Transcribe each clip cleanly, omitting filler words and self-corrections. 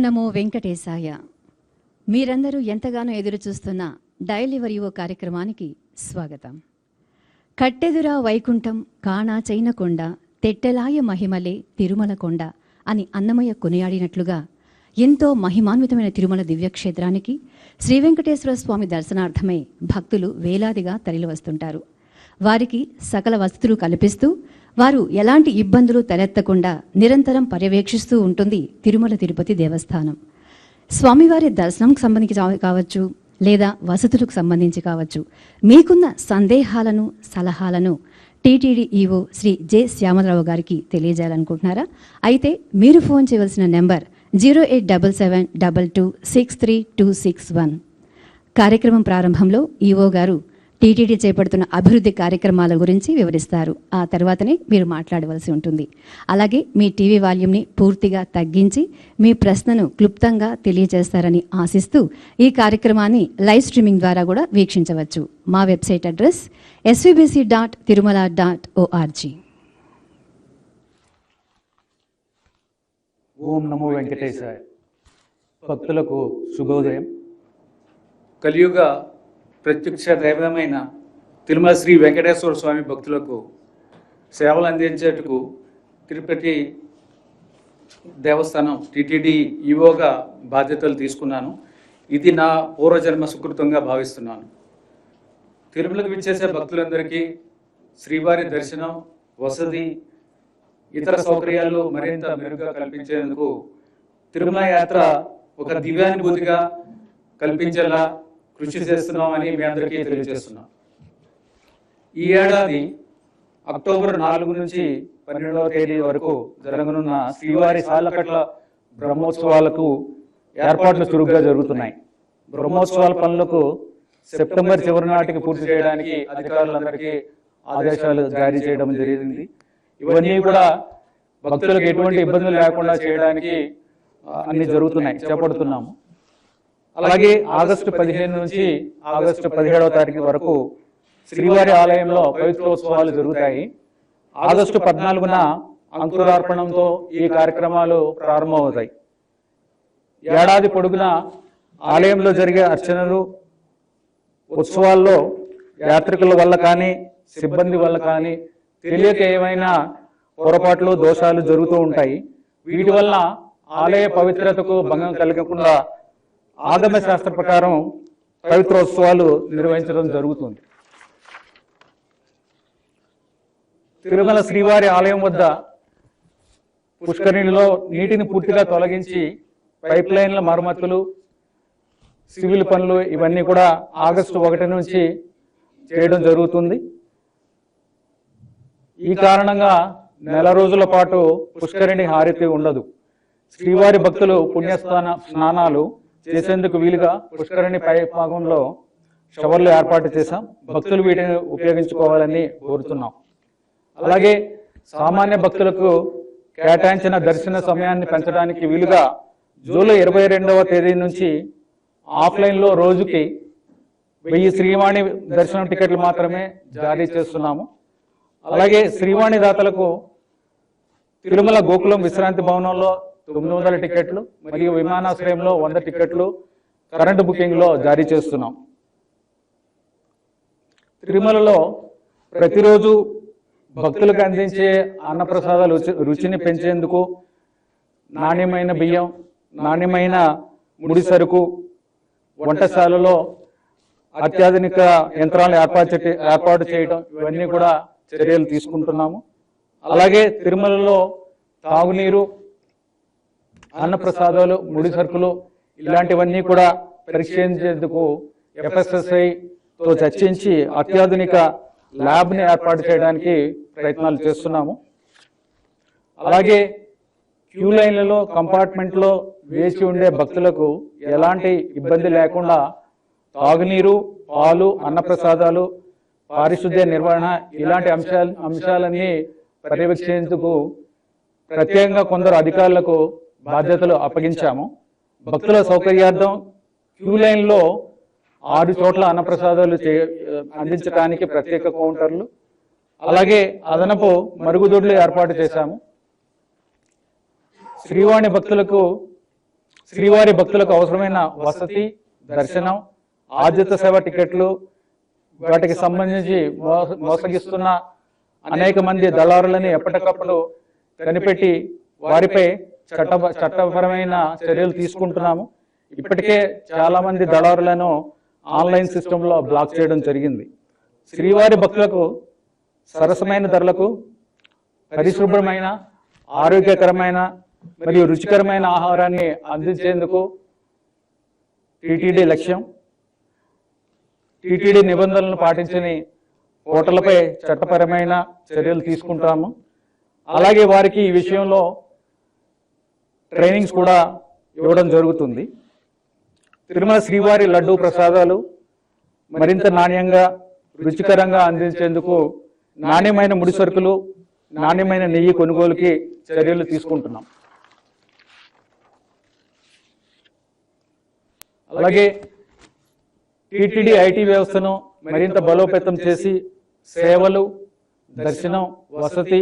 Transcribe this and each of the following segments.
నమో వెంకటేశాయ. మీరందరూ ఎంతగానో ఎదురు చూస్తున్న డయల్ యువర్ యువ కార్యక్రమానికి స్వాగతం. కట్టెదురా వైకుంఠం కాణా చైనకొండ తెట్టెలాయ మహిమలే తిరుమల కొండ అని అన్నమయ్య కొనియాడినట్లుగా ఎంతో మహిమాన్వితమైన తిరుమల దివ్యక్షేత్రానికి శ్రీ వెంకటేశ్వర స్వామి దర్శనార్థమై భక్తులు వేలాదిగా తరలివస్తుంటారు. వారికి సకల వసతులు కల్పిస్తూ వారు ఎలాంటి ఇబ్బందులు తలెత్తకుండా నిరంతరం పర్యవేక్షిస్తూ ఉంటుంది తిరుమల తిరుపతి దేవస్థానం. స్వామివారి దర్శనంకు సంబంధించి కావచ్చు, లేదా వసతులకు సంబంధించి కావచ్చు, మీకున్న సందేహాలను సలహాలను TTD EO Sri J Syamala Rao గారికి తెలియజేయాలనుకుంటున్నారా? అయితే మీరు ఫోన్ చేయవలసిన నెంబర్ 08772263261. కార్యక్రమం ప్రారంభంలో ఈవో గారు టీటీడీ చేపడుతున్న అభివృద్ధి కార్యక్రమాల గురించి వివరిస్తారు. ఆ తర్వాతనే మీరు మాట్లాడవలసి ఉంటుంది. అలాగే మీ టీవీ వాల్యూమ్ని పూర్తిగా తగ్గించి మీ ప్రశ్నను క్లుప్తంగా తెలియజేస్తారని ఆశిస్తూ ఈ కార్యక్రమాన్ని లైవ్ స్ట్రీమింగ్ ద్వారా కూడా వీక్షించవచ్చు. మా వెబ్సైట్ అడ్రస్ svbc.tirumala.org. ఓం నమో వెంకటేశాయ. భక్తులకు శుభోదయం. కలియుగ ప్రత్యక్ష దైవమైన తిరుమల శ్రీ వెంకటేశ్వర స్వామి భక్తులకు సేవలు అందించేందుకు తిరుపతి దేవస్థానం టీటీడీ ఈవోగా బాధ్యతలు తీసుకున్నాను. ఇది నా పూర్వజన్మ సుకృతంగా భావిస్తున్నాను. తిరుమలకు విచ్చేసే భక్తులందరికీ శ్రీవారి దర్శనం, వసతి, ఇతర సౌకర్యాలు మరింత మెరుగ్గా కల్పించేందుకు తిరుమల యాత్ర ఒక దివ్యానుభూతిగా కల్పించేలా కృషి చేస్తున్నామని మీ అందరికీ తెలియజేస్తున్నాం. ఈ ఏడాది అక్టోబర్ 4 నుంచి 12వ తేదీ వరకు జరగనున్న శ్రీవారి సాలకట్ల బ్రహ్మోత్సవాలకు ఏర్పాట్లు చురుగ్గా జరుగుతున్నాయి. బ్రహ్మోత్సవాల పనులకు సెప్టెంబర్ చివరి నాటికి పూర్తి చేయడానికి అధికారులందరికీ ఆదేశాలు జారీ చేయడం జరిగింది. ఇవన్నీ కూడా భక్తులకు ఎటువంటి ఇబ్బందులు లేకుండా చేయడానికి అన్ని చేపడుతున్నాము. అలాగే ఆగస్టు 15 నుంచి ఆగస్టు 17వ తారీఖు వరకు శ్రీవారి ఆలయంలో పవిత్రోత్సవాలు జరుగుతాయి. ఆగస్టు 14న అంకురార్పణంతో ఈ కార్యక్రమాలు ప్రారంభమవుతాయి. ఏడాది పొడుగునా ఆలయంలో జరిగే అర్చనలు, ఉత్సవాల్లో యాత్రికుల వల్ల కానీ సిబ్బంది వల్ల కానీ తెలియక ఏమైనా పొరపాట్లు, దోషాలు జరుగుతూ ఉంటాయి. వీటి వల్ల ఆలయ పవిత్రతకు భంగం కలగకుండా ఆగమ శాస్త్ర ప్రకారం పవిత్రోత్సవాలు నిర్వహించడం జరుగుతుంది. తిరుమల శ్రీవారి ఆలయం వద్ద పుష్కరిణిలో నీటిని పూర్తిగా తొలగించి పైప్ లైన్ల మరమ్మతులు, సివిల్ పనులు ఇవన్నీ కూడా ఆగస్టు 1 నుంచి చేయడం జరుగుతుంది. ఈ కారణంగా నెల రోజుల పాటు పుష్కరిణి హారతి ఉండదు. శ్రీవారి భక్తులు స్నానాలు చేసేందుకు వీలుగా పుష్కరిణి పై భాగంలో షవర్లు ఏర్పాటు చేశాం. భక్తులు వీటిని ఉపయోగించుకోవాలని కోరుతున్నాం. అలాగే సామాన్య భక్తులకు కేటాయించిన దర్శన సమయాన్ని పెంచడానికి వీలుగా జూలై 22వ తేదీ నుంచి ఆఫ్లైన్లో రోజుకి 1000 శ్రీవాణి దర్శనం టికెట్లు మాత్రమే జారీ చేస్తున్నాము. అలాగే శ్రీవాణి దాతలకు తిరుమల గోకులం విశ్రాంతి భవనంలో 900 టికెట్లు మరియు విమానాశ్రయంలో 100 టికెట్లు కరెంటు బుకింగ్లో జారీ చేస్తున్నాం. తిరుమలలో ప్రతిరోజు భక్తులకు అందించే అన్నప్రసాదాల రుచిని పెంచేందుకు నాణ్యమైన బియ్యం, నాణ్యమైన ముడి సరుకు, వంటశాలలో అత్యాధునిక యంత్రాలను ఏర్పాటు చేయడం ఇవన్నీ కూడా చర్యలు తీసుకుంటున్నాము. అలాగే తిరుమలలో తాగునీరు, అన్నప్రసాదాలు, ముడి సరుకులు ఇలాంటివన్నీ కూడా పరీక్షించేందుకు FSSAIతో చర్చించి అత్యాధునిక ల్యాబ్ని ఏర్పాటు చేయడానికి ప్రయత్నాలు చేస్తున్నాము. అలాగే క్యూ లైన్లలో, కంపార్ట్మెంట్లో వేచి ఉండే భక్తులకు ఎలాంటి ఇబ్బంది లేకుండా తాగునీరు, పాలు, అన్నప్రసాదాలు, పారిశుద్ధ్య నిర్వహణ ఇలాంటి అంశాలన్నీ పర్యవేక్షించేందుకు ప్రత్యేకంగా కొందరు అధికారులకు బాధ్యతలు అప్పగించాము. భక్తుల సౌకర్యార్థం క్యూ లైన్లో 6 చోట్ల అన్నప్రసాదాలు అందించడానికి ప్రత్యేక కౌంటర్లు, అలాగే అదనపు మరుగుదొడ్లు ఏర్పాటు చేశాము. శ్రీవాణి భక్తులకు శ్రీవారి భక్తులకు అవసరమైన వసతి, దర్శనం, ఆద్యత సేవ టికెట్లు, వాటికి సంబంధించి మోసగిస్తున్న అనేక మంది దళారులని ఎప్పటికప్పుడు కనిపెట్టి వారిపై చట్టపరమైన చర్యలు తీసుకుంటున్నాము. ఇప్పటికే చాలా మంది దళారులను ఆన్లైన్ సిస్టంలో బ్లాక్ చేయడం జరిగింది. శ్రీవారి భక్తులకు సరసమైన ధరలకు పరిశుభ్రమైన, ఆరోగ్యకరమైన మరియు రుచికరమైన ఆహారాన్ని అందించేందుకు టీటీడీ లక్ష్యం. టీటీడీ నిబంధనలను పాటించని హోటళ్లపై చట్టపరమైన చర్యలు తీసుకుంటాము. అలాగే వారికి ఈ విషయంలో ట్రైనింగ్స్ కూడా ఇవ్వడం జరుగుతుంది. తిరుమల శ్రీవారి లడ్డూ ప్రసాదాలు మరింత నాణ్యంగా, రుచికరంగా అందించేందుకు నాణ్యమైన ముడి సరుకులు, నాణ్యమైన నెయ్యి కొనుగోలుకి చర్యలు తీసుకుంటున్నాం. అలాగే టీటీడీ ఐటీ వ్యవస్థను మరింత బలోపేతం చేసి సేవలు, దర్శనం, వసతి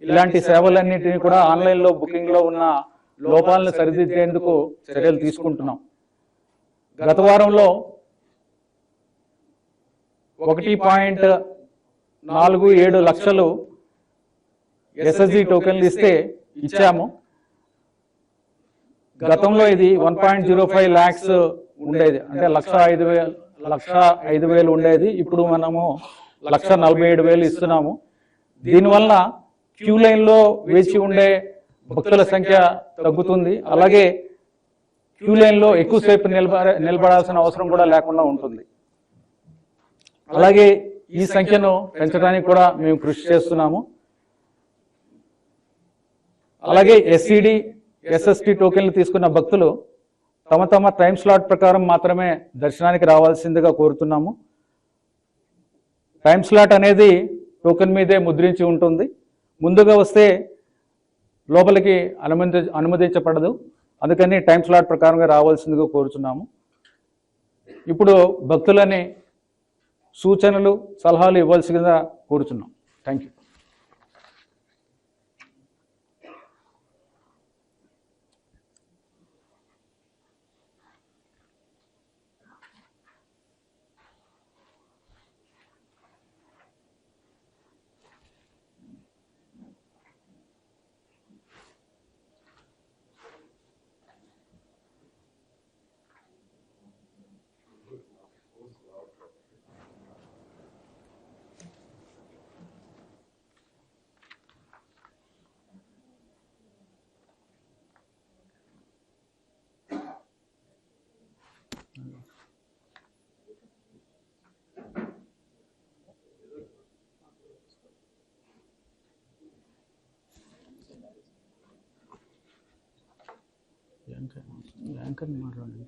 ఇలాంటి సేవలన్నింటినీ కూడా ఆన్లైన్లో బుకింగ్లో ఉన్న లోపాలను సరిదిద్దేందుకు చర్యలు తీసుకుంటున్నాం. గత వారంలో 1.47 లక్షలు ఎస్ఎస్జి టోకెన్లు ఇచ్చాము. గతంలో ఇది 1.05 lakhs ఉండేది, అంటే 1,05,000 ఉండేది. ఇప్పుడు మనము 1,47,000 ఇస్తున్నాము. దీనివల్ల క్యూ లైన్లో వేచి ఉండే భక్తుల సంఖ్య తగ్గుతుంది. అలాగే క్యూ లైన్లో ఎక్కువసేపు నిలబడాల్సిన అవసరం కూడా లేకుండా ఉంటుంది. అలాగే ఈ సంఖ్యను పెంచడానికి కూడా మేము కృషి చేస్తున్నాము. అలాగే ఎస్సీడీ, ఎస్ఎస్టీ టోకెన్లు తీసుకున్న భక్తులు తమ టైం స్లాట్ ప్రకారం మాత్రమే దర్శనానికి రావాల్సిందిగా కోరుతున్నాము. టైం స్లాట్ అనేది టోకెన్ మీదే ముద్రించి ఉంటుంది. ముందుగా వస్తే లోపలికి అనుమతించబడదు. అందుకని టైం స్లాట్ ప్రకారంగా రావాల్సిందిగా కోరుతున్నాము. ఇప్పుడు భక్తులని సూచనలు, సలహాలు ఇవ్వాల్సిందిగా కోరుతున్నాం. Thank you. యాంకర్ మాట్లాడండి.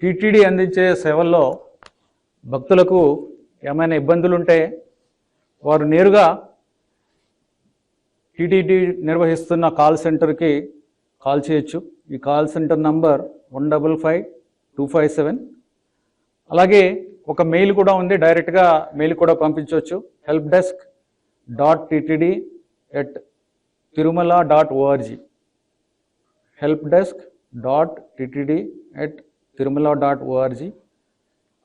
టీటీడీ అందించే సేవల్లో భక్తులకు ఏమైనా ఇబ్బందులు ఉంటే వారు నేరుగా టీటీడీ నిర్వహిస్తున్న కాల్ సెంటర్కి కాల్ చేయొచ్చు. ఈ కాల్ సెంటర్ నంబర్ 155257. అలాగే ఒక మెయిల్ కూడా ఉంది, డైరెక్ట్గా మెయిల్ కూడా పంపించవచ్చు. helpdesk.ttd@tirumala.org helpdesk.ttd@tirumala.org.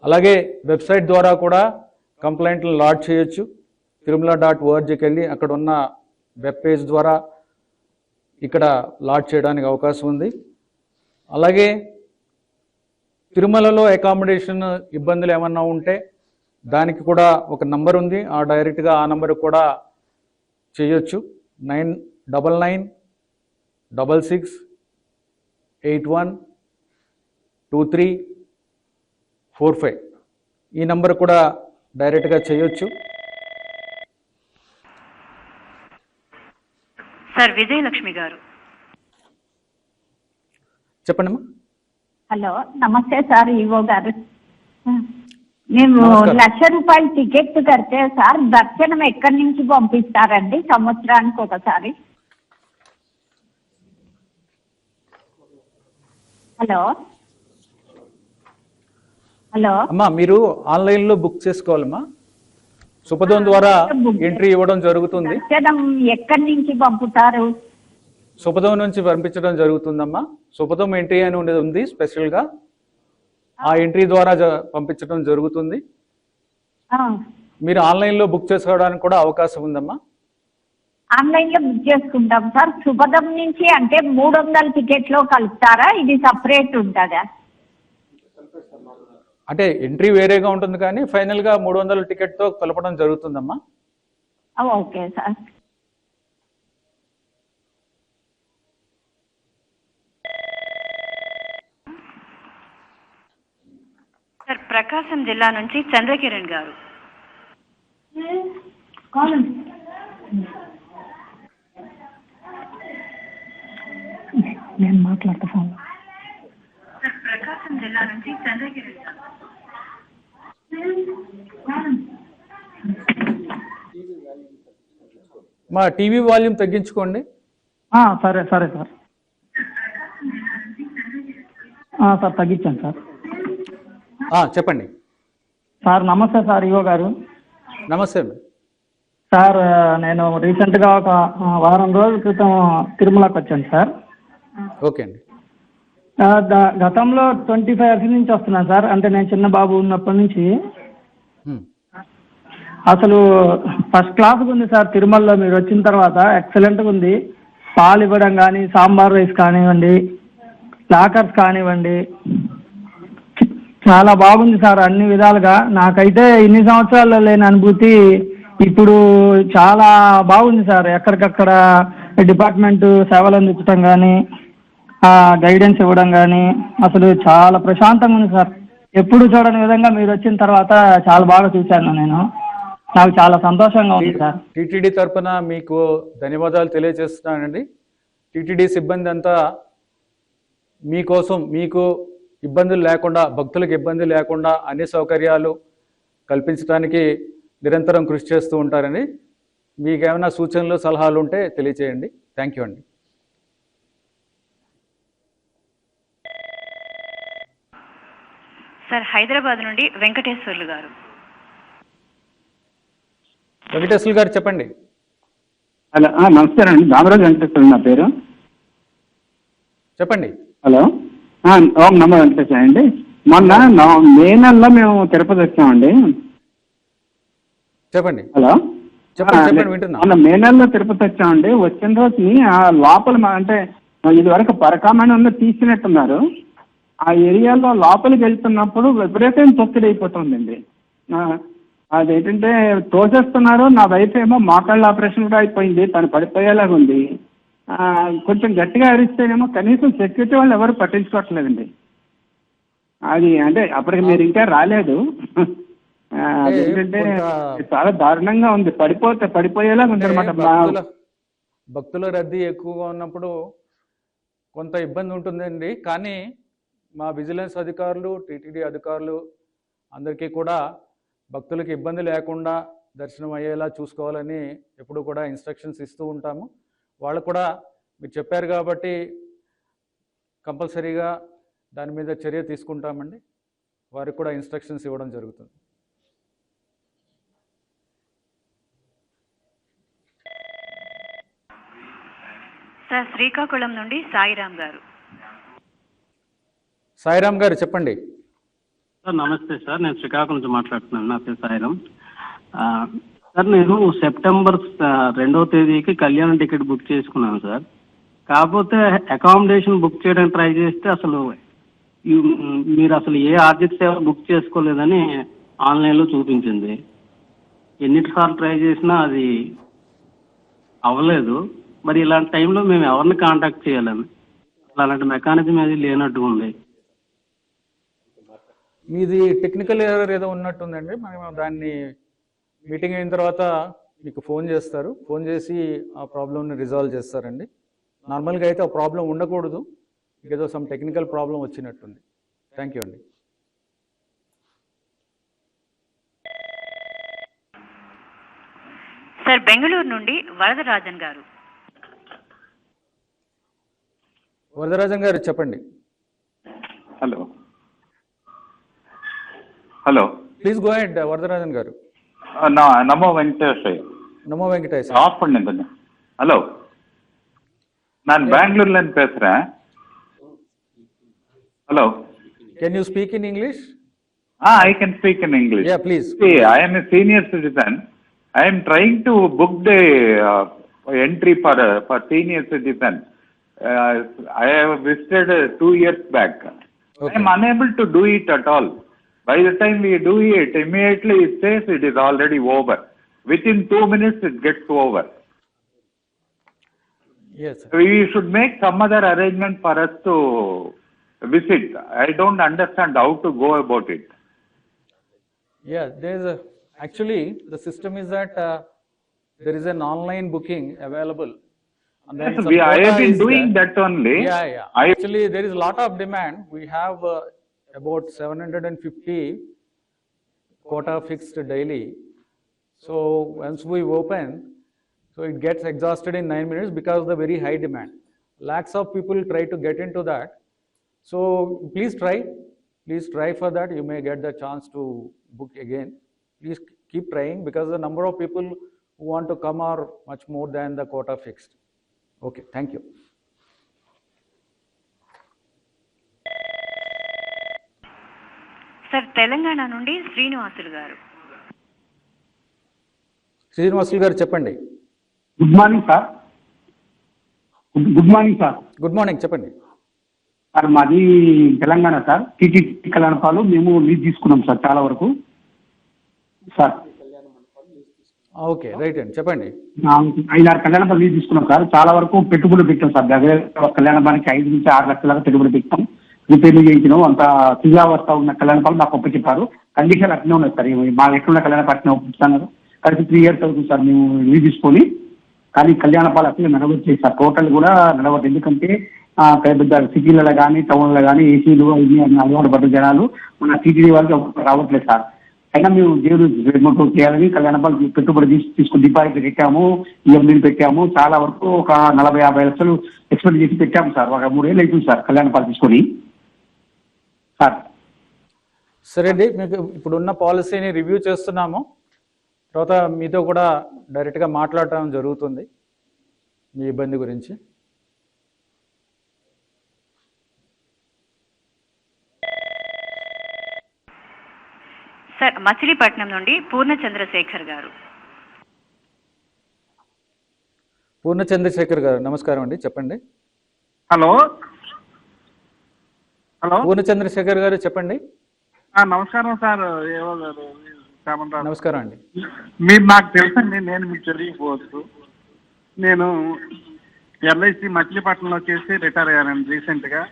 అలాగే వెబ్సైట్ ద్వారా కూడా కంప్లైంట్లు లాడ్జ్ చేయొచ్చు. తిరుమల.orgకి వెళ్ళి అక్కడ ఉన్న వెబ్ పేజ్ ద్వారా ఇక్కడ లాడ్జ్ చేయడానికి అవకాశం ఉంది. అలాగే తిరుమలలో అకామిడేషన్ ఇబ్బందులు ఏమన్నా ఉంటే దానికి కూడా ఒక నంబర్ ఉంది, డైరెక్ట్గా ఆ నంబర్ కూడా చేయొచ్చు. 9966812345 ఈ నంబర్ కూడా డైరెక్ట్గా చేయొచ్చు. సార్ విజయలక్ష్మి గారు చెప్పండమ్మా. హలో, నమస్తే సార్ ఈవో గారు. మేము నమస్కారం. 1,00,000 రూపాయలు టికెట్ కడితే సార్ దర్శనం ఎక్కడి నుంచి పంపిస్తారండి సంవత్సరానికి ఒకసారి? హలో హలో అమ్మా మీరు ఆన్లైన్లో బుక్ చేసుకోవాలమ్మా. సుపథం ద్వారా ఎంట్రీ ఇవ్వడం జరుగుతుంది. దర్శనం ఎక్కడి నుంచి పంపుతారు? సుపథం నుంచి పంపించడం జరుగుతుందమ్మా. సుపథం ఎంట్రీ అని ఉండేది ఉంది స్పెషల్గా, ఆ ఎంట్రీ ద్వారా పంపించడం జరుగుతుంది. ఆ, మీరు ఆన్లైన్లో బుక్ చేసుకోవడానికి కూడా అవకాశం ఉందమ్మా. ఆన్లైన్ లో బుక్ చేసుకుంటాం సార్. సుపథం నుంచి అంటే 300 టికెట్లో కలుపుతారా? ఇది సపరేట్ ఉంటుందా? అంటే ఎంట్రీ వేరేగా ఉంటుంది కానీ ఫైనల్గా 300 టికెట్తో కలపడం జరుగుతుందమ్మా. Okay sir. సార్ ప్రకాశం జిల్లా నుంచి చంద్రకిరణ్ గారు. నేను మాట్లాడతా ఫోన్. సార్ ప్రకాశం జిల్లా నుంచి చంద్రకిరణ్ గారు. మా టీవీ వాల్యూమ్ తగ్గించుకోండి. సరే సరే సార్. సార్ తగ్గించాను సార్. చెప్పండి సార్ నమస్తే సార్ ఈవో గారు. నమస్తే. సార్ నేను రీసెంట్గా ఒక వారం రోజుల క్రితం తిరుమలకి వచ్చాను సార్. ఓకే అండి. గతంలో 25 years నుంచి వస్తున్నాను సార్. అంటే నేను చిన్న బాబు ఉన్నప్పటి నుంచి. అసలు ఫస్ట్ క్లాస్గా ఉంది సార్ తిరుమలలో. మీరు వచ్చిన తర్వాత ఎక్సలెంట్గా ఉంది. పాలు ఇవ్వడం కానీ, సాంబార్ రైస్ కానివ్వండి, లాకర్స్ కానివ్వండి, చాలా బాగుంది సార్ అన్ని విధాలుగా. నాకైతే ఇన్ని సంవత్సరాల్లో లేని అనుభూతి ఇప్పుడు చాలా బాగుంది సార్. ఎక్కడికక్కడ డిపార్ట్మెంట్ సేవలు అందించడం కానీ, గైడెన్స్ ఇవ్వడం కానీ అసలు చాలా ప్రశాంతంగా ఉంది సార్. ఎప్పుడు చూడని విధంగా మీరు వచ్చిన తర్వాత చాలా బాగా చూశాను నేను. నాకు చాలా సంతోషంగా ఉంది సార్. టీటీడీ తరఫున మీకు ధన్యవాదాలు తెలియజేస్తున్నానండి. టీటీడీ సిబ్బంది అంతా మీకోసం, మీకు ఇబ్బందులు లేకుండా, భక్తులకు ఇబ్బంది లేకుండా అన్ని సౌకర్యాలు కల్పించడానికి నిరంతరం కృషి చేస్తూ ఉంటారని. మీకు ఏమైనా సూచనలు సలహాలు ఉంటే తెలియచేయండి. థ్యాంక్ యూ అండి. సార్ హైదరాబాద్ నుండి వెంకటేశ్వర్లు గారు. వెంకటేశ్వర్లు గారు చెప్పండి. హలో, నమస్కారం అండి. దామరాజు వెంకటేశ్వర నా పేరు. చెప్పండి. హలో, ఓం నమో వెంకటేశ్వర అండి. మొన్న మే నెలలో మేము తిరుపతి వచ్చామండి. చెప్పండి. హలో, చెప్పండి వింటున్నా. మొన్న మే నెలలో తిరుపతి వచ్చామండి. వచ్చిన రోజుని లోపల అంటే ఇది వరకు పరకామణి ఉన్న తీసినట్టున్నారు. ఆ ఏరియాలో లోపలికి వెళ్తున్నప్పుడు విపరీతం తొక్కిడి అయిపోతుందండి. అదేంటంటే తోసేస్తున్నారు. నా వైఫ్ ఏమో మోకాళ్ళ ఆపరేషన్ కూడా అయిపోయింది, తను పడిపోయేలాగా ఉంది. కొంచెం గట్టిగా అరిస్తేనేమో కనీసం సెక్యూరిటీ వాళ్ళు ఎవరు పట్టించుకోవట్లేదండి. అది అంటే అప్పటికి మీరు ఇంకా రాలేదు. అదేంటంటే చాలా దారుణంగా ఉంది. పడిపోయేలాగా ఉంది అనమాట. భక్తుల రద్దీ ఎక్కువగా ఉన్నప్పుడు కొంత ఇబ్బంది ఉంటుందండి. కానీ మా విజిలెన్స్ అధికారులు, టీటీడీ అధికారులు అందరికీ కూడా భక్తులకు ఇబ్బంది లేకుండా దర్శనం అయ్యేలా చూసుకోవాలని ఎప్పుడు కూడా ఇన్స్ట్రక్షన్స్ ఇస్తూ ఉంటాము. వాళ్ళు కూడా మీరు చెప్పారు కాబట్టి కంపల్సరీగా దాని మీద చర్య తీసుకుంటామండి. వారికి కూడా ఇన్స్ట్రక్షన్స్ ఇవ్వడం జరుగుతుంది. సార్ శ్రీకాకుళం నుండి సాయిరామ్ గారు. సాయిరామ్ గారు చెప్పండి. సార్ నమస్తే సార్, నేను శ్రీకాకుళం నుంచి మాట్లాడుతున్నాను. నా పేరు సాయిరామ్. సార్ నేను సెప్టెంబర్ 2వ తేదీకి కళ్యాణం టికెట్ బుక్ చేసుకున్నాను సార్. కాకపోతే అకామిడేషన్ బుక్ చేయడానికి ట్రై చేస్తే అసలు మీరు అసలు ఏ ఆర్థిక సేవ బుక్ చేసుకోలేదని ఆన్లైన్లో చూపించింది. ఎన్నిసార్లు ట్రై చేసినా అది అవ్వలేదు. మరి ఇలాంటి టైంలో మేము ఎవరిని కాంటాక్ట్ చేయాలని, అలాంటి మెకానిజం ఏది లేనట్టుగా ఉంది. మీది టెక్నికల్ ఎర్రర్ ఏదో ఉన్నట్టుందండి. మనం దాన్ని మీటింగ్ అయిన తర్వాత మీకు ఫోన్ చేస్తారు. ఫోన్ చేసి ఆ ప్రాబ్లమ్ని రిజాల్వ్ చేస్తారండి. నార్మల్గా అయితే ఆ ప్రాబ్లం ఉండకూడదు, ఏదో సమ్ టెక్నికల్ ప్రాబ్లం వచ్చినట్టుంది. థ్యాంక్ యూ అండి. సార్ బెంగళూరు నుండి వరదరాజన్ గారు. వరదరాజన్ గారు చెప్పండి. Hello hello please go head Varadarajan గారు. నమో వెంకటేశయ్య. నమో వెంకటేష్. ஆஃப் பண்ணுங்க. ஹலோ, நான் பெங்களூர்லேருந்து பேசுகிறேன். Hello, can you speak in English? I can speak in English. Yeah, please. See, I am a senior citizen. I am trying to book the entry for senior citizen. I have visited 2 years back. Okay. I am unable to do it at all. By the time we do it, immediately it says it is already over. Within 2 minutes, it gets over. Yes, sir. We should make some other arrangement for us to visit. I don't understand how to go about it. Yeah, actually the system is that there is an online booking available. And then Yes, some I have quota been is doing there. that only. Yeah. Actually, there is a lot of demand. We have about 750 quota fixed daily. So once we open, so it gets exhausted in 9 minutes because of the very high demand. Lakhs of people try to get into that. So please try for that. You may get the chance to book again. Please keep trying because the number of people who want to come are much more than the quota fixed. Okay, thank you. Sir Telangana నుండి శ్రీనివాసులు గారు. శ్రీనివాసులు గారు చెప్పండి. Good morning sir. Good morning sir. Good morning, చెప్పండి. Sir మాది Telangana sir. TTD కళ్యాణపాలు మేము lease తీసుకున్నాం sir చాలా వరకు సార్. ఓకే, రైట్ అండి, చెప్పండి. 5-6 కళ్యాణపాలు లీజ్ తీసుకున్నాం సార్. చాలా వరకు పెట్టుబడులు పెట్టాం సార్. దగ్గర కళ్యాణపానికి 5 నుంచి 6 లక్షల దాకా పెట్టుబడి పెట్టాం. రిపేర్లు చేయించినాం. అంత శిలావస్థ ఉన్న కళ్యాణపాలు నాకు ఒప్ప చెప్పారు. కండిషన్ అట్నే ఉన్నాయి సార్. మా ఎట్లున్న కళ్యాణపాటిని ఒప్పిస్తున్నారు. కలిసి 3 years అవుతుంది సార్ మేము లీజ్ తీసుకొని. కానీ కళ్యాణపాలు అసలు నడవట్లేదు సార్. టోటల్ కూడా నడవట్లేదు. ఎందుకంటే పెద్ద సిటీలలో కానీ టౌన్లలో కానీ ఏసీలు ఇవి అలవాటు పడ్డ జనాలు మన టీటీడీ వాళ్ళకి రావట్లేదు సార్. అయినా మేము దేవుడు చేయాలని కళ్యాణపాలు పెట్టుబడి తీసుకుని డిపాజిట్ పెట్టాము, ఈఎంఐలు పెట్టాము. చాలా వరకు ఒక 40-50 లక్షలు ఎక్స్పెక్ట్ చేసి పెట్టాము సార్. ఒక 3 ఏళ్ళు అవుతుంది సార్ కళ్యాణపాలు తీసుకొని సార్. సరే అండి, మీకు ఇప్పుడున్న పాలసీని రివ్యూ చేస్తున్నాము. తర్వాత మీతో కూడా డైరెక్ట్గా మాట్లాడటం జరుగుతుంది మీ ఇబ్బంది గురించి. సార్ మచిలీపట్నం నుండి పూర్ణచంద్రశేఖర్ గారు. పూర్ణచంద్రశేఖర్ గారు నమస్కారం అండి, చెప్పండి. హలో హలో పూర్ణచంద్రశేఖర్ గారు చెప్పండి. నమస్కారం సార్. ఏవో గారు నమస్కారం అండి. మీరు నాకు తెలుసండి, నేను మీకు తెలియకపోవచ్చు. నేను ఎల్ఐసి మచిలీపట్నంలో చేసి రిటైర్ అయ్యానండి రీసెంట్గా.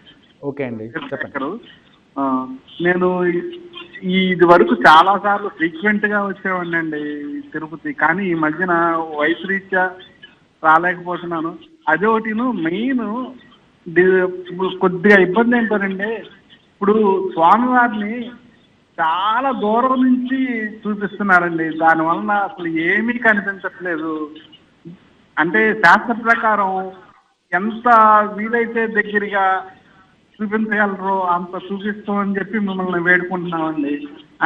ఓకే అండి, చెప్పండి. నేను ఇది వరకు చాలా సార్లు ఫ్రీక్వెంట్గా వచ్చేవాడిని అండి తిరుపతి. కానీ ఈ మధ్యన వయసు రీత్యా రాలేకపోతున్నాను. అదే ఒకటిను మెయిన్ కొద్దిగా ఇబ్బంది ఏంటంటే ఇప్పుడు స్వామివారిని చాలా దూరం నుంచి చూపిస్తున్నారండి. దానివలన అసలు ఏమీ కనిపించట్లేదు. అంటే శాస్త్ర ప్రకారం ఎంత వీలైతే దగ్గరగా చూపించగలరో అంత చూపిస్తామని చెప్పి మిమ్మల్ని వేడుకుంటున్నామండి.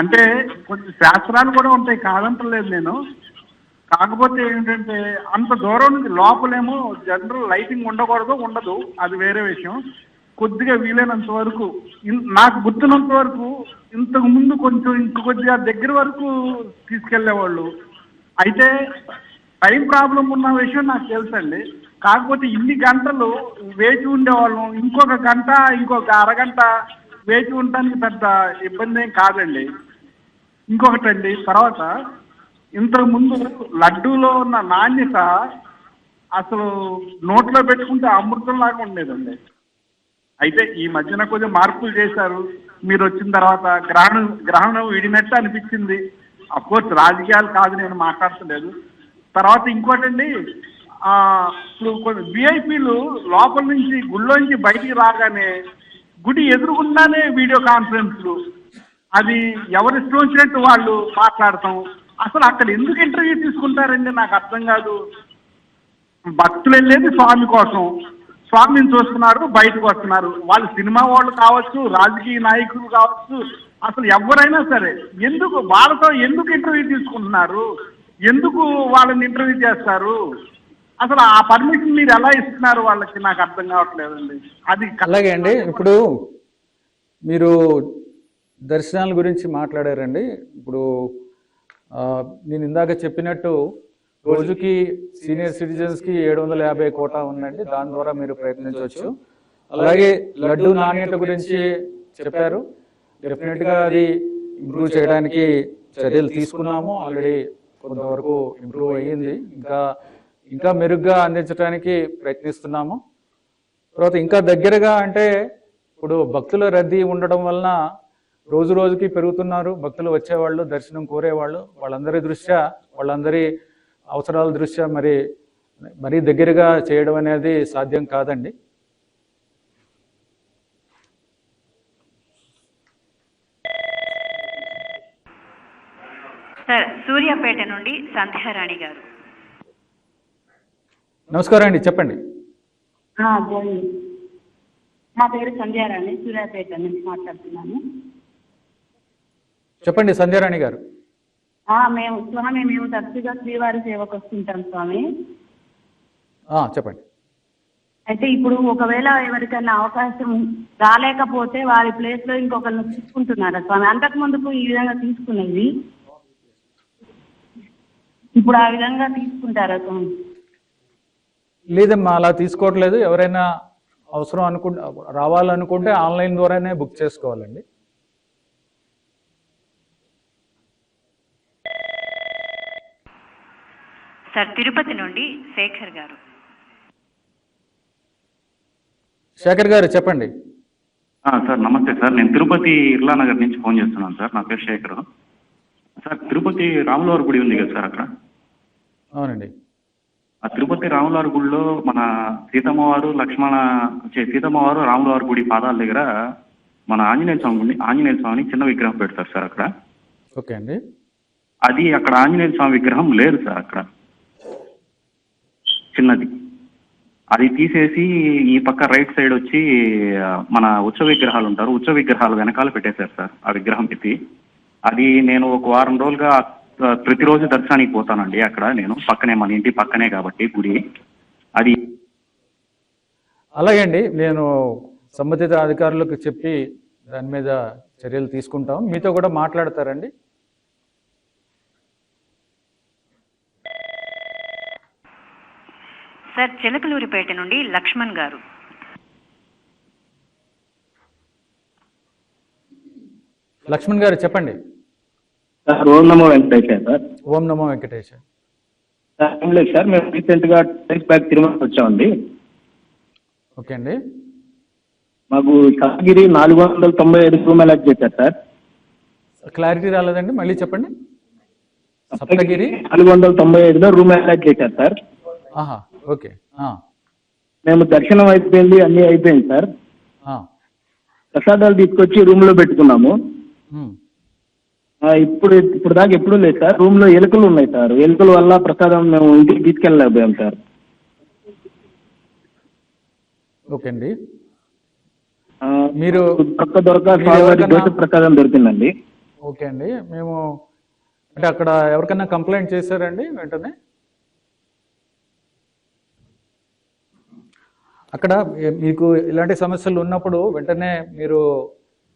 అంటే కొంచెం శాస్త్రాలు కూడా ఉంటాయి, కాదంటలేదు నేను. కాకపోతే ఏంటంటే అంత దూరం నుంచి లోపలేమో జనరల్ లైటింగ్ ఉండదు, అది వేరే విషయం. కొద్దిగా వీలైనంత వరకు నాకు గుర్తున్నంత వరకు ఇంతకు ముందు కొంచెం కొద్దిగా దగ్గర వరకు తీసుకెళ్లేవాళ్ళు. అయితే టైం ప్రాబ్లం ఉన్న విషయం నాకు తెలుసండి. కాకపోతే ఇన్ని గంటలు వేచి ఉండేవాళ్ళం. ఇంకొక గంట ఇంకొక అరగంట వేచి ఉండడానికి పెద్ద ఇబ్బంది ఏం కాదండి. ఇంకొకటండి, తర్వాత ఇంతకుముందు లడ్డూలో ఉన్న నాణ్యత అసలు నోట్లో పెట్టుకుంటే అమృతం లాగా ఉండేదండి. అయితే ఈ మధ్యన కొంచెం మార్పులు చేశారు. మీరు వచ్చిన తర్వాత గ్రహణం విడినట్టు అనిపించింది. అఫ్కోర్స్ రాజకీయాలు కాదు, నేను మాట్లాడతలేదు. తర్వాత ఇంకోటండి, ఇప్పుడు కొన్ని విఐపీలు లోపల నుంచి గుళ్ళోంచి బయటికి రాగానే గుడి ఎదురుగుండానే వీడియో కాన్ఫరెన్స్లు, అది ఎవరిష్టం వచ్చినట్టు వాళ్ళు మాట్లాడటం. అసలు అక్కడ ఎందుకు ఇంటర్వ్యూ తీసుకుంటారండి, నాకు అర్థం కాదు. భక్తులు వెళ్ళేది స్వామి కోసం, స్వామిని చూస్తున్నారు, బయటకు వస్తున్నారు. వాళ్ళు సినిమా వాళ్ళు కావచ్చు, రాజకీయ నాయకులు కావచ్చు, అసలు ఎవరైనా సరే ఎందుకు వాళ్ళతో ఎందుకు ఇంటర్వ్యూ తీసుకుంటున్నారు, ఎందుకు వాళ్ళని ఇంటర్వ్యూ చేస్తారు, అసలు ఆ పర్మిషన్ మీరు ఎలా ఇస్తున్నారు వాళ్ళకి, నాకు అర్థం కావట్లేదండి. అది అలాగే అండి. ఇప్పుడు మీరు దర్శనాల గురించి మాట్లాడారండి. ఇప్పుడు నేను ఇందాక చెప్పినట్టు రోజుకి సీనియర్ సిటిజన్స్కి 750 కోటా ఉందండి, దాని ద్వారా మీరు ప్రయత్నించవచ్చు. అలాగే లడ్డు నాణ్యత గురించి చెప్పారు. డెఫినెట్గా అది ఇంప్రూవ్ చేయడానికి చర్యలు తీసుకున్నాము. ఆల్రెడీ కొంతవరకు ఇంప్రూవ్ అయ్యింది. ఇంకా మెరుగ్గా అందించడానికి ప్రయత్నిస్తున్నాము. తర్వాత ఇంకా దగ్గరగా అంటే ఇప్పుడు భక్తుల రద్దీ ఉండడం వలన రోజు రోజుకి పెరుగుతున్నారు భక్తులు, వచ్చేవాళ్ళు, దర్శనం కోరేవాళ్ళు. వాళ్ళందరి దృష్ట్యా, వాళ్ళందరి అవసరాల దృష్ట్యా మరీ దగ్గరగా చేయడం అనేది సాధ్యం కాదండి. సార్ సూర్యాపేట నుండి సంధ్యారాణి గారు. నమస్కారం అండి, చెప్పండి. మా పేరు సంధ్యారాణి, సూర్యాపేట నుంచి మాట్లాడుతున్నాను. చెప్పండి సంధ్యారాణి గారు. మేము తరచుగా శ్రీవారి సేవకు వస్తుంటాం స్వామి. చెప్పండి. అయితే ఇప్పుడు ఒకవేళ ఎవరికైనా అవకాశం రాలేకపోతే వారి ప్లేస్ లో ఇంకొకరిని తీసుకుంటున్నారా స్వామి? అంతకు ముందుకు ఈ విధంగా తీసుకునేది, ఇప్పుడు ఆ విధంగా తీసుకుంటారా స్వామి? లేదమ్మా, అలా తీసుకోవట్లేదు. ఎవరైనా అవసరం రావాలనుకుంటే ఆన్లైన్ ద్వారానే బుక్ చేసుకోవాలండి. సార్ తిరుపతి నుండి శేఖర్ గారు. శేఖర్ గారు చెప్పండి. సార్ నమస్తే సార్, నేను తిరుపతి ఇర్లానగర్ నుంచి ఫోన్ చేస్తున్నాను సార్. నా పేరు శేఖర్. సార్ తిరుపతి రాములవారి గుడి ఉంది కదా సార్ అక్కడ? అవునండి. ఆ తిరుపతి రాములవారి గుడిలో మన సీతమ్మవారు రాములవారి గుడి పాదాల దగ్గర మన ఆంజనేయ స్వామిని చిన్న విగ్రహం పెడతారు సార్ అక్కడ. ఓకే అండి. అది అక్కడ ఆంజనేయ స్వామి విగ్రహం లేదు సార్ అక్కడ, చిన్నది. అది తీసేసి ఈ పక్క రైట్ సైడ్ వచ్చి మన ఉత్సవ విగ్రహాలు ఉంటారు, ఉత్సవ విగ్రహాలు వెనకాల పెట్టేశారు సార్ ఆ విగ్రహం పెట్టి. అది నేను ఒక వారం రోజులుగా ప్రతిరోజు దర్శనానికి పోతానండి అక్కడ. నేను పక్కనే, మన ఇంటి పక్కనే కాబట్టి గుడి అది. అలాగే అండి, నేను సంబంధిత అధికారులకు చెప్పి దాని మీద చర్యలు తీసుకుంటాం. మీతో కూడా మాట్లాడతారండి. సార్ చిలకలూరిపేట నుండి లక్ష్మణ్ గారు. లక్ష్మణ్ గారు చెప్పండి. ఓం నమో వెంకటేశ సార్. ఓం నమో వెంకటేశ. ఏం లేదు సార్, మేము రీసెంట్గా బ్యాక్ తిరుమల వచ్చామండి. ఓకే అండి. మాకు సప్తగిరి 495 రూమ్ అలాట్ చేశారు సార్. క్లారిటీ రాలేదండి, మళ్ళీ చెప్పండి. సప్తగిరి 495లో రూమ్ అలాట్ చేశారు సార్. ఓకే. మేము దర్శనం అయిపోయింది, అన్నీ అయిపోయింది సార్. ప్రసాదాలు తీసుకొచ్చి రూమ్ లో పెట్టుకున్నాము. ఇప్పుడు దాకా ఎప్పుడూ లేదు సార్. రూమ్ లో ఎలుకలు ఉన్నాయి సార్. ఎలుకల వల్ల ప్రసాదం మేము ఇంటికి తీసుకెళ్ళలేకపోయాం సార్. ఓకే అండి. మీరు దొరక ప్రసాదం దొరికిందండి. ఓకే అండి. మేము అంటే అక్కడ ఎవరికైనా కంప్లైంట్ చేశారండి వెంటనే? అక్కడ మీకు ఇలాంటి సమస్యలు ఉన్నప్పుడు వెంటనే మీరు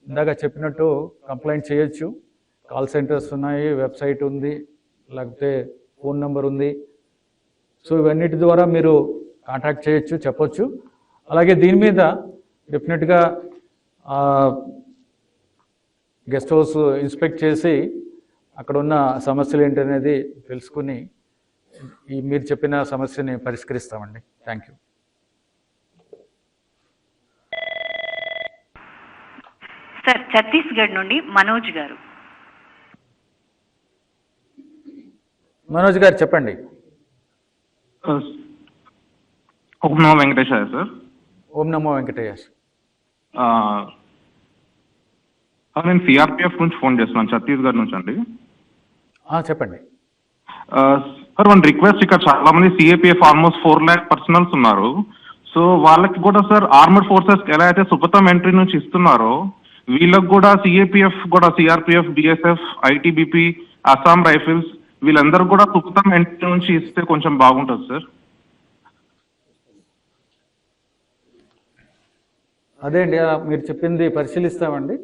ఇందాక చెప్పినట్టు కంప్లైంట్ చేయొచ్చు. కాల్ సెంటర్స్ ఉన్నాయి, వెబ్సైట్ ఉంది, లేకపోతే ఫోన్ నెంబర్ ఉంది. సో ఇవన్నిటి ద్వారా మీరు కాంటాక్ట్ చేయొచ్చు, చెప్పొచ్చు. అలాగే దీని మీద డెఫినెట్గా గెస్ట్ హౌస్ ఇన్స్పెక్ట్ చేసి అక్కడ ఉన్న సమస్యలు ఏంటనేది తెలుసుకుని మీరు చెప్పిన సమస్యని పరిష్కరిస్తామండి. Thank you. సార్ ఛత్తీస్గఢ్ నుండి మనోజ్ గారు. మనోజ్ గారు చెప్పండి. ఓం నమో వెంకటేశాయ సార్. ఓం నమో వెంకటేశ్. నేను సిఆర్పిఎఫ్ నుంచి ఫోన్ చేస్తున్నాను, ఛత్తీస్గఢ్ నుంచి అండి. చెప్పండి. సార్ వన్ రిక్వెస్ట్, ఇక్కడ చాలా మంది సిఏపిఎఫ్ ఆల్మోస్ట్ 4 lakh పర్సనల్స్ ఉన్నారు. సో వాళ్ళకి కూడా సార్ ఆర్మడ్ ఫోర్సెస్ ఎలా అయితే సుపథం ఎంట్రీ నుంచి ఇస్తున్నారో వీళ్ళకి కూడా సిఏపిఎఫ్ కూడా CRPF, BSF, ITBP, Assam rifles వీళ్ళందరూ కూడా సుపథం ఎంట్రీ నుంచి ఇస్తే కొంచెం బాగుంటుంది సార్. అదే అండి, మీరు చెప్పింది పరిశీలిస్తామండి.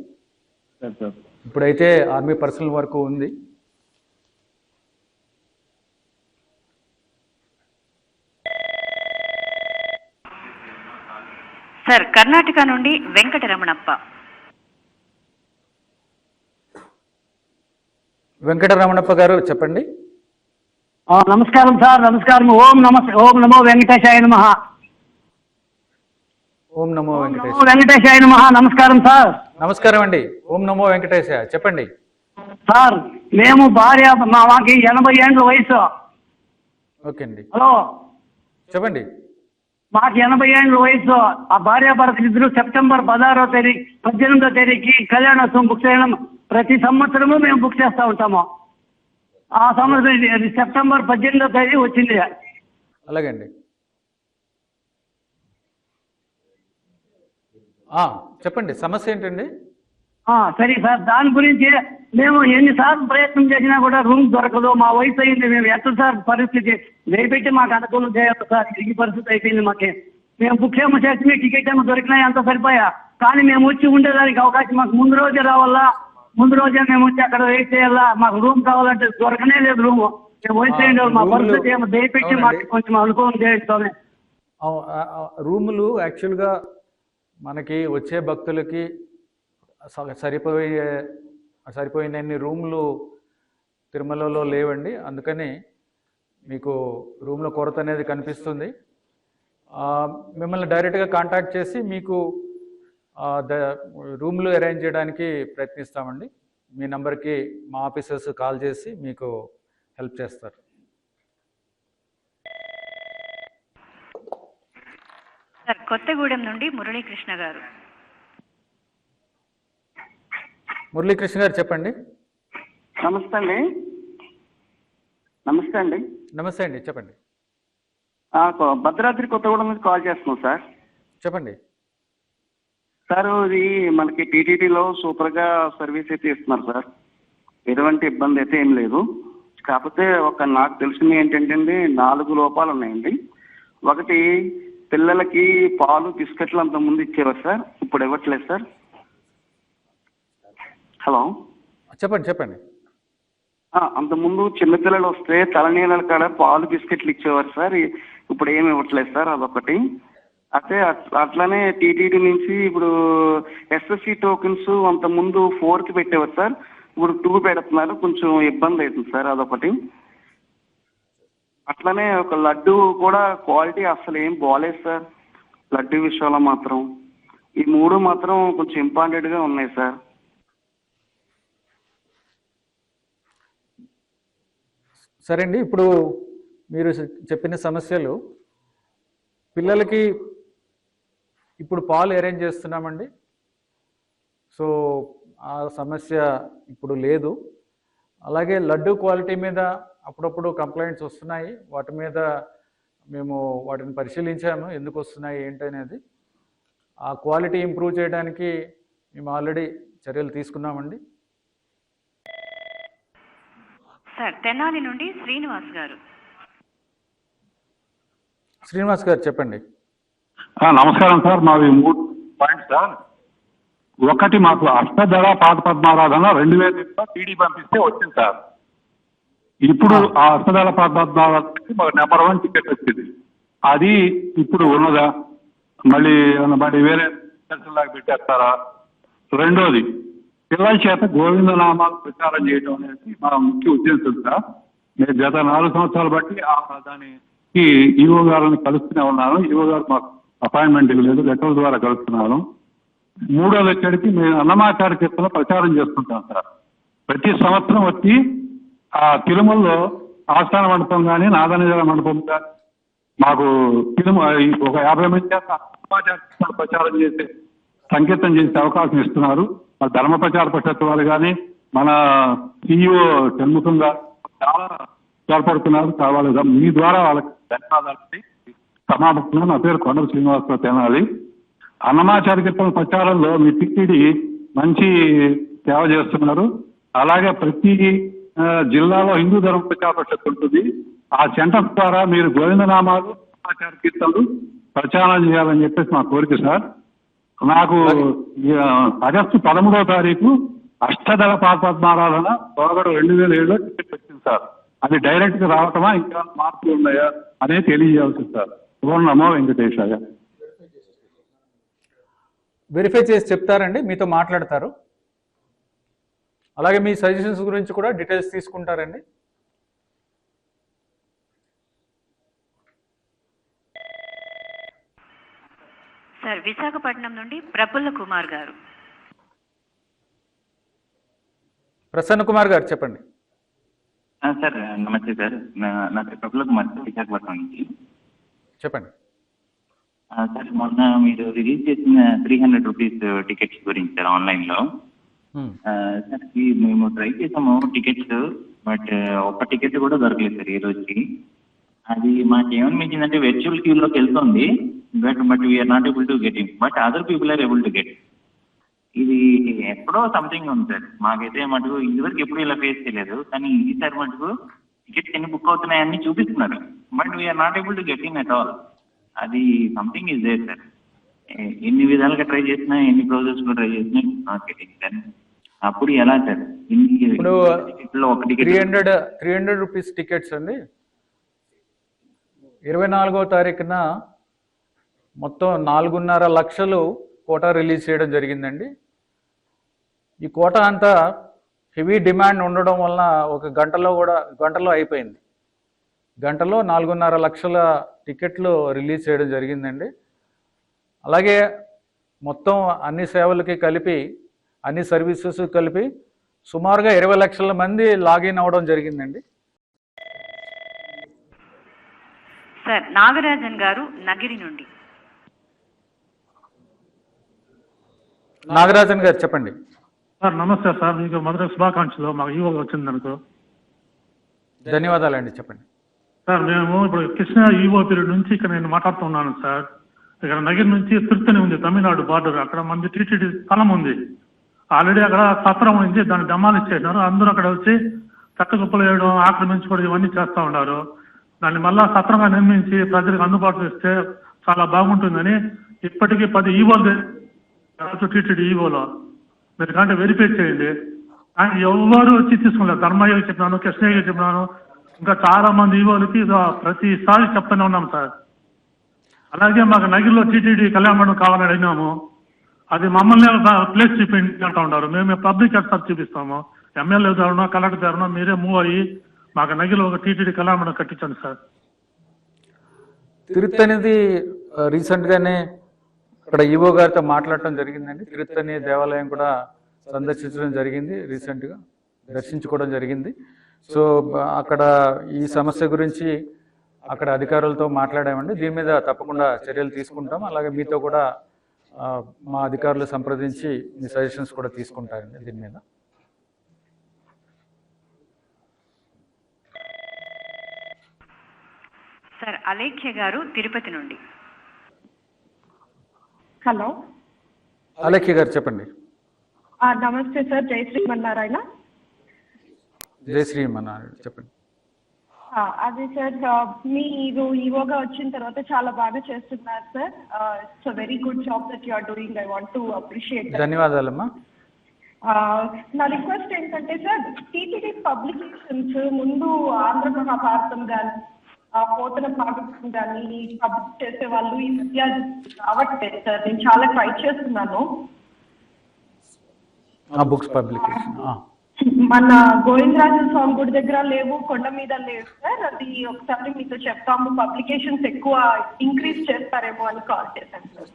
ఇప్పుడైతే ఆర్మీ పర్సనల్ వరకు ఉంది. సార్ కర్ణాటక నుండి వెంకటరమణప్ప. వెంకటరమణప్ప గారు చెప్పండి. నమస్కారం సార్, నమస్కారం. ఓం నమో వెంకటేశాయ నమః. ఓం నమో వెంకటేశాయ నమః. నమస్కారం సార్. నమస్కారం అండి. ఓం నమో వెంకటేశ చెప్పండి. సార్ మేము మాకి 80 ఏళ్ళ వయసు. ఓకే అండి. హలో చెప్పండి. మాకు 80 ఏళ్ళ వయసు. ఆ భార్యాభర్తలు ఇద్దరు సెప్టెంబర్ 16వ తేదీ 18వ తేదీకి కళ్యాణోత్సవం బుక్ చేయడం ప్రతి సంవత్సరము మేము బుక్ చేస్తూ ఉంటాము. ఆ సంవత్సరం సెప్టెంబర్ 18వ తేదీ వచ్చింది. అలాగే అండి. చెప్పండి, సమస్య ఏంటండి? సరే సార్, దాని గురించి మేము ఎన్నిసార్లు ప్రయత్నం చేసినా కూడా రూమ్ దొరకదు. మా వయసు అయింది, మేము ఎట్లా సార్ పరిస్థితి దయపెట్టి మాకు అనుకూలం చేయొద్దు సార్. ఈ పరిస్థితి అయిపోయింది మాకే. మేము బుక్ ఏమో చేసి టికెట్ ఏమో దొరికినాయి, అంత సరిపోయా. కానీ మేము వచ్చి ఉండేదానికి అవకాశం మాకు ముందు రోజే రావాలా, ముందు రోజే మేము వచ్చి అక్కడ వెయిట్ చేయాలా. మాకు రూమ్ కావాలంటే దొరకనే లేదు రూమ్. మేము వయసు అయింది, మా పరిస్థితి ఏమో దయపెట్టి మాకు కొంచెం అనుకూలం చేయండి. రూములు యాక్చువల్గా మనకి వచ్చే భక్తులకి సరిపోయినన్ని రూమ్లు తిరుమలలో లేవండి. అందుకని మీకు రూమ్ల కొరత అనేది కనిపిస్తుంది. మిమ్మల్ని డైరెక్ట్గా కాంటాక్ట్ చేసి మీకు రూమ్లు అరేంజ్ చేయడానికి ప్రయత్నిస్తామండి. మీ నంబర్కి మా ఆఫీసర్స్ కాల్ చేసి మీకు హెల్ప్ చేస్తారు. సార్ కొత్తగూడెం నుండి మురళీకృష్ణ గారు. మురళీకృష్ణ గారు చెప్పండి. నమస్తే అండి. నమస్తే అండి. నమస్తే అండి, చెప్పండి. భద్రాద్రి కొత్తగూడెం నుంచి కాల్ చేస్తున్నాం సార్. చెప్పండి సార్. ఇది మనకి టీటీడీలో సూపర్గా సర్వీస్ అయితే ఇస్తున్నారు సార్, ఎటువంటి ఇబ్బంది అయితే ఏం లేదు. కాకపోతే నాకు తెలిసింది ఏంటంటే 4 లోపాలు ఉన్నాయండి. ఒకటి, పిల్లలకి పాలు బిస్కెట్లు అంత ముందు ఇచ్చేవారు సార్, ఇప్పుడు ఇవ్వట్లేదు సార్. హలో, చెప్పండి. అంతకుముందు చిన్నపిల్లలు వస్తే తలనీళ్ళ కాడ పాలు బిస్కెట్లు ఇచ్చేవారు సార్, ఇప్పుడు ఏమి ఇవ్వట్లేదు సార్. అదొకటి. అయితే అట్లానే టీటీడీ నుంచి ఇప్పుడు ఎస్ఎస్సి టోకెన్స్ అంతకుముందు 4కి పెట్టేవారు సార్, ఇప్పుడు 2 పెడుతున్నారు. కొంచెం ఇబ్బంది అవుతుంది సార్, అదొకటి. అట్లనే ఒక లడ్డు కూడా క్వాలిటీ అసలు ఏం బాగాలేదు సార్, లడ్డు విషయంలో మాత్రం. ఈ 3 మాత్రం కొంచెం ఇంపార్టెంట్గా ఉన్నాయి సార్. సరే అండి, ఇప్పుడు మీరు చెప్పిన సమస్యలు, పిల్లలకి ఇప్పుడు పాలు అరేంజ్ చేస్తున్నామండి. సో ఆ సమస్య ఇప్పుడు లేదు. అలాగే లడ్డు క్వాలిటీ మీద అప్పుడప్పుడు కంప్లైంట్స్ వస్తున్నాయి. వాటి మీద మేము వాటిని పరిశీలించాము, ఎందుకు వస్తున్నాయి ఏంటనేది. ఆ క్వాలిటీ ఇంప్రూవ్ చేయడానికి మేము ఆల్రెడీ చర్యలు తీసుకున్నామండి. సార్ తెనాలి నుండి శ్రీనివాస్ గారు. శ్రీనివాస్ గారు చెప్పండి. నమస్కారం సార్. మావి 3 పాయింట్స్ సార్. ఒకటి, మాకు అష్టదళ పాద పద్మారాధన 2000 టీడీ పంపిస్తే వచ్చింది సార్. ఇప్పుడు ఆ అష్టదళ పాద పద్మారాధనకి మాకు నెంబర్ 1 టికెట్ వచ్చింది. అది ఇప్పుడు ఉన్నదా, మళ్ళీ వేరే లాగా పెట్టేస్తారా? రెండోది, పిల్లల చేత గోవిందనామాలు ప్రచారం చేయడం అనేది మా ముఖ్య ఉద్దేశం సార్. నేను గత 4 సంవత్సరాలు బట్టి దానికి ఈవో గారిని కలుస్తూనే ఉన్నాను. ఈవో గారు మాకు అపాయింట్మెంట్ ఇవ్వలేదు, లెటర్ల ద్వారా కలుస్తున్నాను. మూడోది వచ్చేటికి మేము అన్నమాచార కీర్తన ప్రచారం చేస్తుంటాం సార్. ప్రతి సంవత్సరం వచ్చి ఆ తిరుమలలో ఆస్థాన మండపం కానీ నాదనిజల మండపం కానీ మాకు ఒక 50 మంది చేత అన్నమాచార కీర్తన ప్రచారం చేసే సంకేతం చేసే అవకాశం ఇస్తున్నారు. మన ధర్మ ప్రచార పరిషత్ వాళ్ళు కానీ మన CEO షణ్ముఖం గారు చాలా తోడ్పడుతున్నారు. కావాలి మీ ద్వారా వాళ్ళకి ధన్యవాదాలు. సమాపంలో నా పేరు కొండల శ్రీనివాసరావు తెనాలి. అన్నమాచార్య కీర్తన ప్రచారంలో మీ టిటిడి మంచి సేవ చేస్తున్నారు. అలాగే ప్రతి జిల్లాలో హిందూ ధర్మ ప్రచార పరిషత్ ఉంటుంది. ఆ సెంటర్ ద్వారా మీరు గోవిందనామాలు అన్నమాచార్య కీర్తనలు ప్రచారం చేయాలని చెప్పేసి మా కోరిక సార్. నాకు ఆగస్టు 13వ తారీఖు అష్టదళ పాదపద్మారాధన తోగడు 2007లో టికెట్ వచ్చింది సార్. అది డైరెక్ట్ గా రావటమా ఇంకా మార్పులు ఉన్నాయా అనేది తెలియజేయాల్సింది సార్. ఓం నమో వెంకటేశాయ. వెరిఫై చేసి చెప్తారండి, మీతో మాట్లాడతారు. అలాగే మీ సజెషన్స్ గురించి కూడా డీటెయిల్స్ తీసుకుంటారండి. సార్ విశాఖపట్నం నుండి ప్రఫుల్ల కుమార్ గారు. ప్రసన్న కుమార్ గారు చెప్పండి. సార్ నమస్తే సార్. నా పేరు ప్రఫుల్ల కుమార్ సార్, విశాఖపట్నం నుంచి. చెప్పండి సార్. మొన్న మీరు రిలీజ్ చేసిన 300 రూపీస్ టికెట్స్ గురించి సార్ ఆన్లైన్లో. సార్ మేము ట్రై చేసాము టికెట్స్, బట్ ఒక్క టికెట్ కూడా దొరకలేదు సార్ ఈ రోజుకి. అది మాకేమనిపించిందంటే వెర్చువల్ క్యూలోకి వెళ్తుంది, but we are not able to get in, but other people are able to get. ఇది ఎప్పుడో సంథింగ్ ఉంది సార్. మాకైతే మటుకు ఇదివరకు ఎప్పుడు ఇలా ఫేస్ చేయలేదు, కానీ ఈసారి మటుకు టికెట్స్ ఎన్ని బుక్ అవుతున్నాయని చూపిస్తున్నారు, but we are not able to get in at all. అది సంథింగ్ ఇస్ దేర్ సార్. ఎన్ని విధాలుగా ట్రై చేసినా, ఎన్ని ప్రాసెస్ లో ట్రై చేసినా నాట్ గెటింగ్ సార్. అప్పుడు ఎలా సార్? ఇప్పుడు 300 రూపీస్ టికెట్స్ అండి 24వ తారీఖున మొత్తం 4.5 లక్షలు కోటా రిలీజ్ చేయడం జరిగిందండి. ఈ కోటా అంతా హెవీ డిమాండ్ ఉండడం వలన ఒక గంటలో అయిపోయింది. గంటలో 4.5 లక్షల టికెట్లు రిలీజ్ చేయడం జరిగిందండి. అలాగే మొత్తం అన్ని సేవలకి కలిపి, అన్ని సర్వీసెస్ కలిపి సుమారుగా 20 లక్షల మంది లాగిన్ అవ్వడం జరిగిందండి. సార్ నాగరాజన్ గారు నగిరి నుండి. నాగరాజన్ గారు చెప్పండి. సార్ నమస్తే సార్, మీకు మొదటి శుభాకాంక్షలు. మాకు ఈవో వచ్చింది అనుకో. ధన్యవాదాలండి, చెప్పండి. సార్ మేము ఇప్పుడు కృష్ణా ఈవో పీరియడ్ నుంచి ఇక్కడ నేను మాట్లాడుతున్నాను సార్. ఇక్కడ నగిరి నుంచి తిరుత్తని ఉంది, తమిళనాడు బార్డర్. అక్కడ మంది టీటీడీ స్థలం ఉంది ఆల్రెడీ. అక్కడ సత్రం ఉంది, దాన్ని డెమాలిష్ చేసినారు. అందరూ అక్కడ వచ్చి చెత్తకుప్పలు వేయడం, ఆక్రమించుకోవడం ఇవన్నీ చేస్తూ ఉన్నారు. దాన్ని మళ్ళా సత్రంగా నిర్మించి ప్రజలకు అందుబాటులో ఇస్తే చాలా బాగుంటుందని ఇప్పటికీ 10 ఈవోలు టీటీడీ ఈవోలో మీరు కంటే వెరిఫై చేయండి. ఆయన ఎవరు వచ్చి తీసుకున్నారు. ధర్మయ్యకి చెప్పినాను, కృష్ణయ్యకి చెప్పినాను, ఇంకా చాలా మంది ఈవోలకి ప్రతిసారి చెప్తూనే ఉన్నాం సార్. అలాగే మాకు నగిరిలో టీటీడీ కళ్యాణ మండపం కావాలని అడిగినాము. అది మమ్మల్ని ప్లేస్ చూపించి అంటూ ఉన్నారు. మేము పబ్లిక్ హెల్త్ చూపిస్తాము. ఎమ్మెల్యే ద్వారా, కలెక్టర్ ద్వారా మీరే మూవ్ అయ్యి మాకు నగిరిలో ఒక టీటీడీ కళ్యాణ మండపం కట్టించండి సార్. తిరుత్తనిది రీసెంట్గానే ఇక్కడ ఈవో గారితో మాట్లాడటం జరిగిందండి. తిరుత్తని దేవాలయం కూడా సందర్శించడం జరిగింది, రీసెంట్గా దర్శించుకోవడం జరిగింది. సో అక్కడ ఈ సమస్య గురించి అక్కడ అధికారులతో మాట్లాడామండి. దీని మీద తప్పకుండా చర్యలు తీసుకుంటాం. అలాగే మీతో కూడా మా అధికారులు సంప్రదించి మీ సజెషన్స్ కూడా తీసుకుంటారండి దీని మీద. సార్ అలేఖ్య గారు తిరుపతి నుండి. హలో, అలేఖ్య గారు చెప్పండి. నమస్తే సార్, జై శ్రీమన్నారాయణ. జై శ్రీమన్నారాయణ చెప్పండి. అదే సార్, మీరు ఈవోగా వచ్చిన తర్వాత చాలా బాగా చేస్తున్నారు sir. It's very good job that you are doing. I want to appreciate. ధన్యవాదాలమ్మా. నా రిక్వెస్ట్ ఏంటంటే సార్, టీటీడీ పబ్లికేషన్స్ ముందు ఆంధ్ర మహాభారతం కానీ, పోతన భాగవతం కానీ పబ్లిష్ చేసే వాళ్ళు ఈ మధ్య రావట్లేదు సార్. నేను చాలా ట్రై చేస్తున్నాను. బుక్స్ పబ్లికేషన్ మన గోవిందరాజు స్వామి గుడి దగ్గర లేవు, కొండ మీద లేవు సార్. అది ఒకసారి మీతో చెప్తాము. పబ్లికేషన్స్ ఎక్కువ ఇంక్రీజ్ చేస్తారేమో అని కాల్ చేశాను సార్.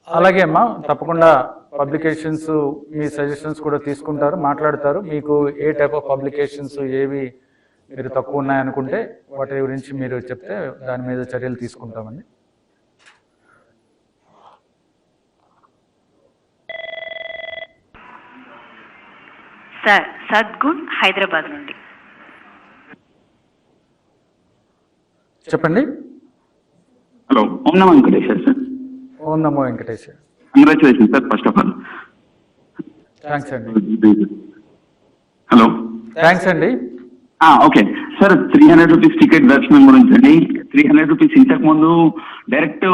అలాగే అమ్మా, తప్పకుండా పబ్లికేషన్స్ మీ సజెషన్స్ కూడా తీసుకుంటారు, మాట్లాడతారు. మీకు ఏ టైప్ ఆఫ్ పబ్లికేషన్స్ ఏవి మీరు తక్కువ ఉన్నాయనుకుంటే వాటి గురించి మీరు చెప్తే దాని మీద చర్యలు తీసుకుంటామండి. సార్ సద్గుణ్ హైదరాబాద్ నుండి. చెప్పండి. Hello, Om Namo Venkateswara sir. Om Namo Venkateswara. Congratulation sir first of all. Thanks అండి. హలో, థ్యాంక్స్ అండి. ఓకే సార్, 300 రూపీస్ టికెట్ దర్శనం గురించి అండి. 300 రూపీస్ ఇంతకు ముందు డైరెక్ట్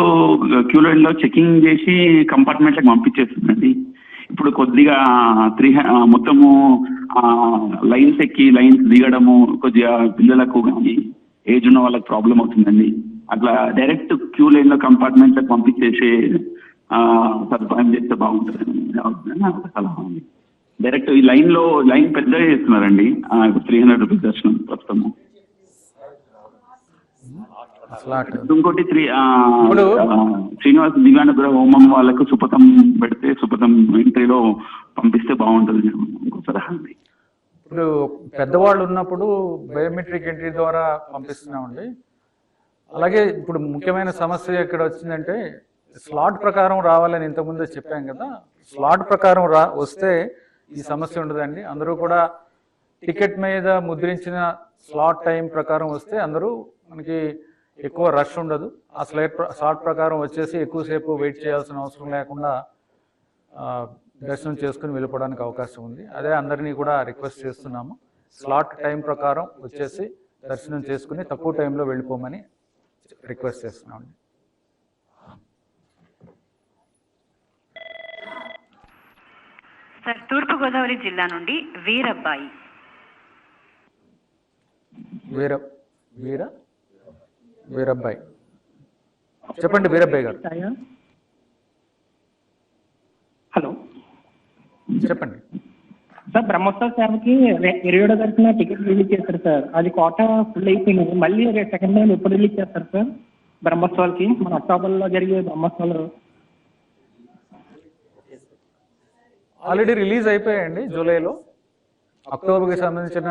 క్యూ లైన్ లో చెకింగ్ చేసి కంపార్ట్మెంట్లకు పంపించేస్తుందండి. ఇప్పుడు కొద్దిగా మొత్తము లైన్స్ ఎక్కి లైన్స్ దిగడము కొద్దిగా పిల్లలకు కానీ ఏజ్ ఉన్న వాళ్ళకి ప్రాబ్లం అవుతుందండి. అట్లా డైరెక్ట్ క్యూ లైన్ లో కంపార్ట్మెంట్లకు పంపించేసి సదుపాయం చేస్తే బాగుంటుందని ఒక సలహా ఉంది. డైరెక్ట్ ఈ లైన్ పెద్దగా చేస్తున్నారండి. 300 రూపీస్ దర్శనం ప్రస్తుతము. ఇంకోటి శ్రీనివాస దివ్యానుగ్రహ హోమం వాళ్ళకు సుపథం పెడితే సుపథం ఎంట్రీలో పంపిస్తే బాగుంటుంది ఇంకో సలహా అండి. ఇప్పుడు పెద్దవాళ్ళు ఉన్నప్పుడు బయోమెట్రిక్ ఎంట్రీ ద్వారా పంపిస్తున్నామండి. అలాగే ఇప్పుడు ముఖ్యమైన సమస్య ఎక్కడ వచ్చిందంటే స్లాట్ ప్రకారం రావాలని ఇంతకుముందే చెప్పాం కదా. స్లాట్ ప్రకారం వస్తే ఈ సమస్య ఉండదండి. అందరూ కూడా టికెట్ మీద ముద్రించిన స్లాట్ టైం ప్రకారం వస్తే అందరూ మనకి ఎక్కువ రష్ ఉండదు. ఆ స్లాట్ ప్రకారం వచ్చేసి ఎక్కువసేపు వెయిట్ చేయాల్సిన అవసరం లేకుండా దర్శనం చేసుకుని వెళ్ళిపోవడానికి అవకాశం ఉంది. అదే అందరినీ కూడా రిక్వెస్ట్ చేస్తున్నాము. స్లాట్ టైం ప్రకారం వచ్చేసి దర్శనం చేసుకుని తక్కువ టైంలో వెళ్ళిపోమని రిక్వెస్ట్ చేస్తున్నామండి. సార్ తూర్పుగోదావరి జిల్లా నుండి వీరబ్బాయి. వీరబ్బాయి చెప్పండి. వీరబ్బాయి గారు హలో చెప్పండి. సార్, బ్రహ్మోత్సవ సేవకి 27వ తారీఖున టికెట్ రిలీజ్ చేశారు సార్. అది కోట ఫుల్ అయిపోయింది. మళ్ళీ సెకండ్ టైం ఎప్పుడు రిలీజ్ చేస్తారు సార్ బ్రహ్మోత్సవాలకి? మన అక్టోబర్లో జరిగే బ్రహ్మోత్సవాలు ఆల్రెడీ రిలీజ్ అయిపోయాయండి జూలైలో. అక్టోబర్కి సంబంధించిన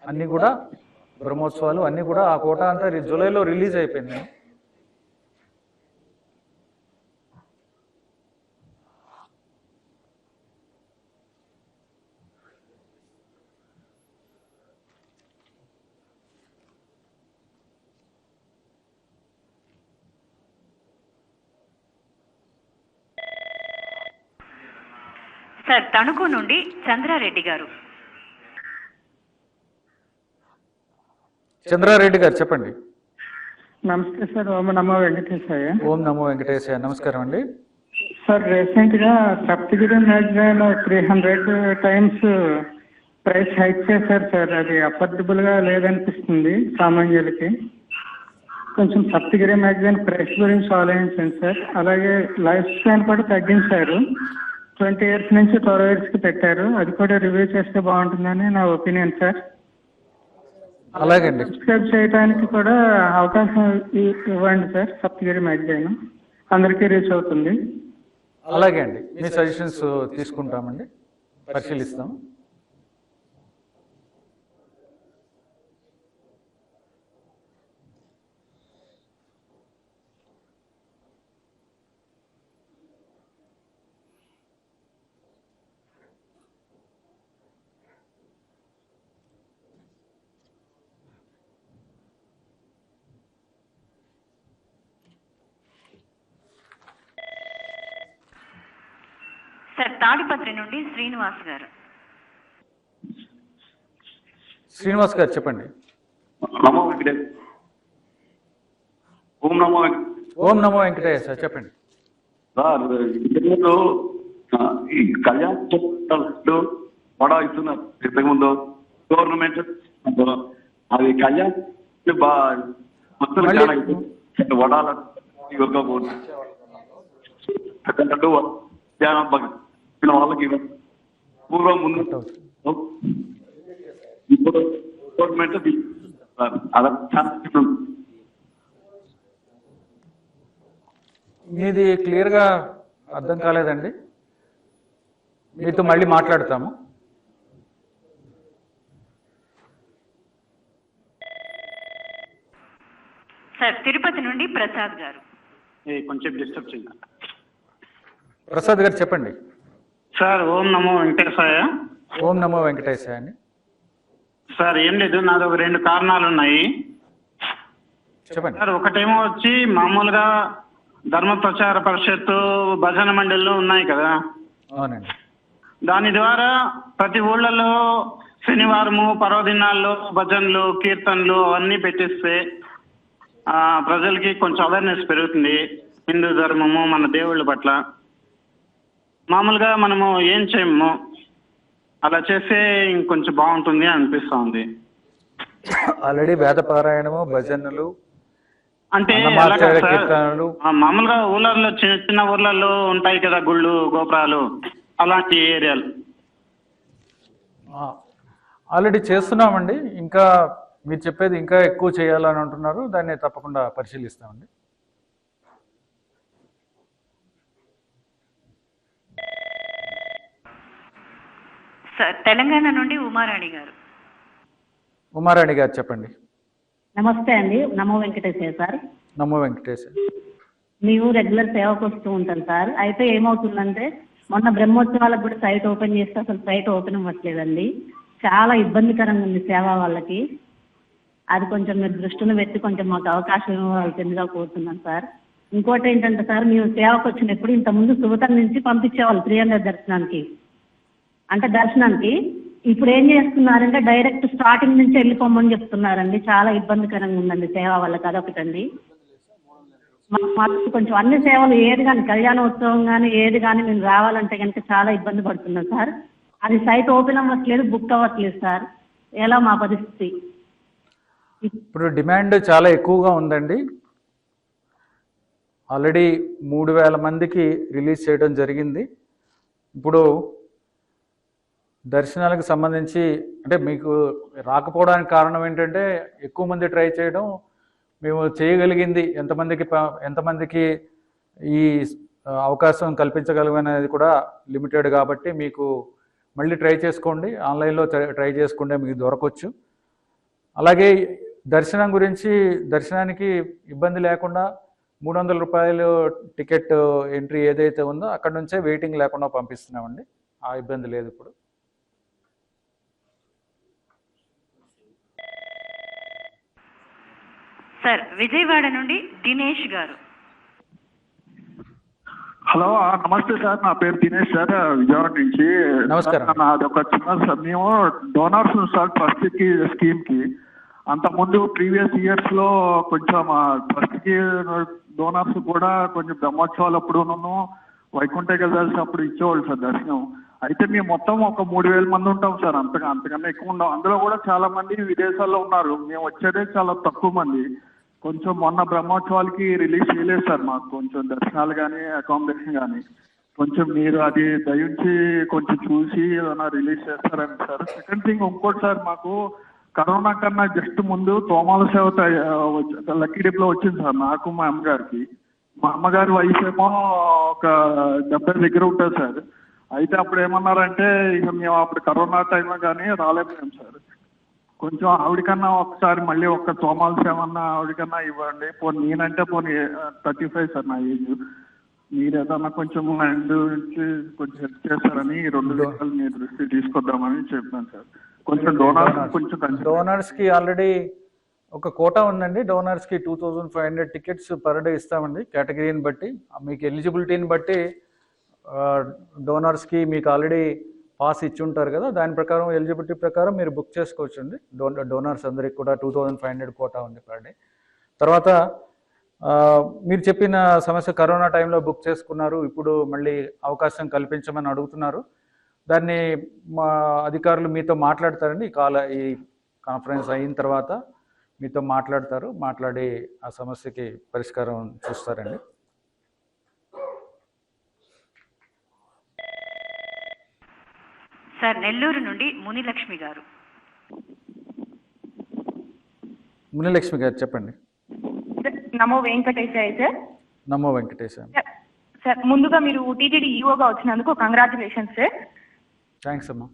అన్ని కూడా బ్రహ్మోత్సవాలు అన్ని కూడా ఆ కోట అంతా జూలైలో రిలీజ్ అయిపోయింది. సార్ తణుకు నుండి చంద్రారెడ్డి గారు. చంద్రారెడ్డి గారు చెప్పండి. నమస్తే సార్. ఓం నమో వెంకటేశాయ. ఓం నమో వెంకటేశాయ. నమస్కారం అండి. సార్, రీసెంట్ గా Saptagiri magazine 300 times price hike చేశారు సార్. అది అఫోర్డబుల్ గా లేదనిపిస్తుంది సామాన్యులకి. కొంచెం సప్తగిరి మ్యాగజైన్ ప్రైస్ గురించి ఆలోచించండి సార్. అలాగే లైఫ్ స్పాన్ కూడా తగ్గించారు. 20 years నుంచి 12 years కి పెట్టారు. అది కూడా రివ్యూ చేస్తే బాగుంటుందని నా ఒపీనియన్ సార్. అలాగే అండి. సబ్స్క్రైబ్ చేయడానికి కూడా అవకాశం ఇవ్వండి సార్. సప్తగిరి మ్యాగజైన్ అందరికీ రీచ్ అవుతుంది. అలాగే అండి, మీ సజెషన్స్ తీసుకుంటామండి, పరిశీలిస్తాం. సార్ తాడిపత్రి నుండి శ్రీనివాస్ గారు. శ్రీనివాస్ గారు చెప్పండి. నమో వెంకటేష్. ఓం నమో వెంకటేష్ సార్ చెప్పండి. సార్, ఇంటర్వ్యూలో ఈ కళ్యాణ్ వడా ఇస్తున్నారు ఇంతకుముందు గవర్నమెంట్. అది కళ్యాణ్ మొత్తం వడాల వాళ్ళకి పూర్వం ముందు గవర్నమెంట్ మీది క్లియర్ గా అర్థం కాలేదండి, మీతో మళ్ళీ మాట్లాడతాము. సార్ తిరుపతి నుండి ప్రసాద్ గారు. కొంచెం డిస్టర్బ్ చేయండి. ప్రసాద్ గారు చెప్పండి. సార్ ఓం నమో వెంకటేశాయ. ఓం నమో వెంకటేశాయ అండి. సార్ ఏం లేదు, నాది ఒక 2 కారణాలు ఉన్నాయి చెప్పండి సార్. ఒకటేమో వచ్చి మామూలుగా ధర్మ ప్రచార పరిషత్తు భజన మండళ్ళు ఉన్నాయి కదా, అవునండి. దాని ద్వారా ప్రతి ఊళ్ళలో శనివారము పర్వదినాల్లో భజనలు కీర్తనలు అవన్నీ పెట్టిస్తే ప్రజలకి కొంచెం అవేర్నెస్ పెరుగుతుంది హిందూ ధర్మము మన దేవుళ్ళ పట్ల. మామూలుగా మనము ఏం చేయము, అలా చేస్తే ఇంకొంచెం బాగుంటుంది అనిపిస్తుంది. ఆల్రెడీ వేద పారాయణము భజనలు అంటే అన్నమాచార్య ఎలాగా సార్? కీర్తనలు మామూలుగా ఊళ్ళల్లో చిన్న చిన్న ఊర్లలో ఉంటాయి కదా గుళ్ళు గోపురాలు, అలాంటి ఏరియాలు. ఆల్రెడీ చేస్తున్నామండి. ఇంకా మీరు చెప్పేది ఇంకా ఎక్కువ చేయాలని అంటున్నారు, దాన్ని తప్పకుండా పరిశీలిస్తామండి. సార్ తెలంగాణ నుండి ఉమారాణి గారు. ఉమారాణి గారు చెప్పండి. నమస్తే అండి, నమో వెంకటేశ్వర సార్. నమో వెంకటేశ్వర. మేము రెగ్యులర్ సేవకు వస్తూ ఉంటాం సార్. అయితే ఏమవుతుందంటే మొన్న బ్రహ్మోత్సవాలకు కూడా సైట్ ఓపెన్ చేస్తే అసలు సైట్ ఓపెన్ అవ్వట్లేదండి. చాలా ఇబ్బందికరంగా ఉంది సేవ వాళ్ళకి. అది కొంచెం మీరు దృష్టిని పెట్టి కొంచెం మాకు అవకాశం ఇవ్వాల్సిందిగా కోరుతున్నాను సార్. ఇంకోటి ఏంటంటే సార్, మేము సేవకు వచ్చినప్పుడు ఇంతకుముందు సువతం నుంచి పంపించేవాళ్ళు 300 దర్శనానికి, అంటే దర్శనానికి. ఇప్పుడు ఏం చేస్తున్నారంటే డైరెక్ట్ స్టార్టింగ్ నుంచి వెళ్ళిపోమని చెప్తున్నారండి. చాలా ఇబ్బందికరంగా ఉందండి సేవ వాళ్ళకి. అదొకటండి. మాకు కొంచెం అన్ని సేవలు ఏది కానీ కళ్యాణోత్సవం కానీ ఏది కానీ మేము రావాలంటే కనుక చాలా ఇబ్బంది పడుతున్నాం సార్. అది సైట్ ఓపెన్ అవ్వట్లేదు, బుక్ అవ్వట్లేదు సార్. ఎలా మా పరిస్థితి? ఇప్పుడు డిమాండ్ చాలా ఎక్కువగా ఉందండి. ఆల్రెడీ 3000 మందికి రిలీజ్ చేయడం జరిగింది. ఇప్పుడు దర్శనాలకు సంబంధించి అంటే మీకు రాకపోవడానికి కారణం ఏంటంటే ఎక్కువ మంది ట్రై చేయడం, మేము చేయగలిగింది ఎంతమందికి ఈ అవకాశం కల్పించగలమనేది కూడా లిమిటెడ్ కాబట్టి మీకు మళ్ళీ ట్రై చేసుకోండి, ఆన్లైన్లో ట్రై చేసుకుంటే మీకు దొరకవచ్చు. అలాగే దర్శనం గురించి, దర్శనానికి ఇబ్బంది లేకుండా 300 రూపాయలు టికెట్ ఎంట్రీ ఏదైతే ఉందో అక్కడ నుంచే వెయిటింగ్ లేకుండా పంపిస్తున్నామండి. ఆ ఇబ్బంది లేదు ఇప్పుడు. సార్ విజయవాడ నుండి దినేష్ గారు. హలో నమస్తే సార్, నా పేరు దినేష్ సార్, విజయవాడ నుంచి. నమస్కారం. నాది ఒక చిన్న సార్, మేము డోనర్స్ సార్ ట్రస్ట్ కి స్కీమ్ కి. అంతకుముందు ప్రీవియస్ ఇయర్స్ లో కొంచెం ట్రస్ట్ కి డోనర్స్ కూడా కొంచెం బ్రహ్మోత్సవాలు అప్పుడును వైకుంఠ ఏకాదశి అప్పుడు ఇచ్చేవాళ్ళు సార్ దర్శనం. అయితే మేము మొత్తం ఒక 3000 మంది ఉంటాం సార్, అంతకన్నా ఎక్కువ ఉండం. అందులో కూడా చాలా మంది విదేశాల్లో ఉన్నారు. మేము వచ్చేదే చాలా తక్కువ మంది. కొంచెం మొన్న బ్రహ్మోత్సవాలకి రిలీజ్ చేయలేదు సార్ మాకు కొంచెం దర్శనాలు కానీ అకామిడేషన్ కానీ. కొంచెం మీరు అది దయించి కొంచెం చూసి ఏదైనా రిలీజ్ చేస్తారని సార్. సెకండ్ థింగ్ ఇంకోటి సార్, మాకు కరోనా కన్నా జస్ట్ ముందు తోమాల సేవ లక్కీ డిప్లో వచ్చింది సార్ నాకు, మా అమ్మగారికి. మా అమ్మగారి వయసు ఏమో ఒక 70 దగ్గర ఉంటుంది సార్. అయితే అప్పుడు ఏమన్నారంటే ఇక మేము అప్పుడు కరోనా టైంలో కానీ రాలేకపోయాం సార్. కొంచెం ఆవిడకన్నా ఒకసారి మళ్ళీ ఒక్క తోమాల సేవన్నా ఆవిడకన్నా ఇవ్వండి. పోనీ నేనంటే పోనీ 35 సార్ నా ఏజ్. మీరు ఏదన్నా కొంచెం హ్యాండ్ నుంచి కొంచెం హెల్ప్ చేస్తారని 2 విషయాలు మీ దృష్టి తీసుకొద్దామని చెప్పాను సార్. కొంచెం డోనర్స్కి ఆల్రెడీ ఒక కోటా ఉందండి. డోనర్స్కి 2500 టికెట్స్ పర్ డే ఇస్తామండి. కేటగిరీని బట్టి మీకు ఎలిజిబిలిటీని బట్టి డోనర్స్కి మీకు ఆల్రెడీ పాస్ ఇచ్చి ఉంటారు కదా, దాని ప్రకారం ఎలిజిబిలిటీ ప్రకారం మీరు బుక్ చేసుకోవచ్చు అండి. డోనర్స్ అందరికి కూడా 2500 కోటా ఉంది పర్ డే. తర్వాత మీరు చెప్పిన సమస్య, కరోనా టైంలో బుక్ చేసుకున్నారు, ఇప్పుడు మళ్ళీ అవకాశం కల్పించమని అడుగుతున్నారు. దాన్ని మా అధికారులు మీతో మాట్లాడతారండి. ఈ కాన్ఫరెన్స్ అయిన తర్వాత మీతో మాట్లాడి ఆ సమస్యకి పరిష్కారం చూస్తారండి. సార్ నెల్లూరు నుండి మునిలక్ష్మి గారు. మునిలక్ష్మి గారు చెప్పండి. నమో వెంకటేశాయ సార్. నమో వెంకటేశాయ. సార్ ముందుగా మీరు టీటీడీ ఈఓగా వచ్చినందుకు కంగ్రాచులేషన్స్ సార్. థ్యాంక్స్ అమ్మా.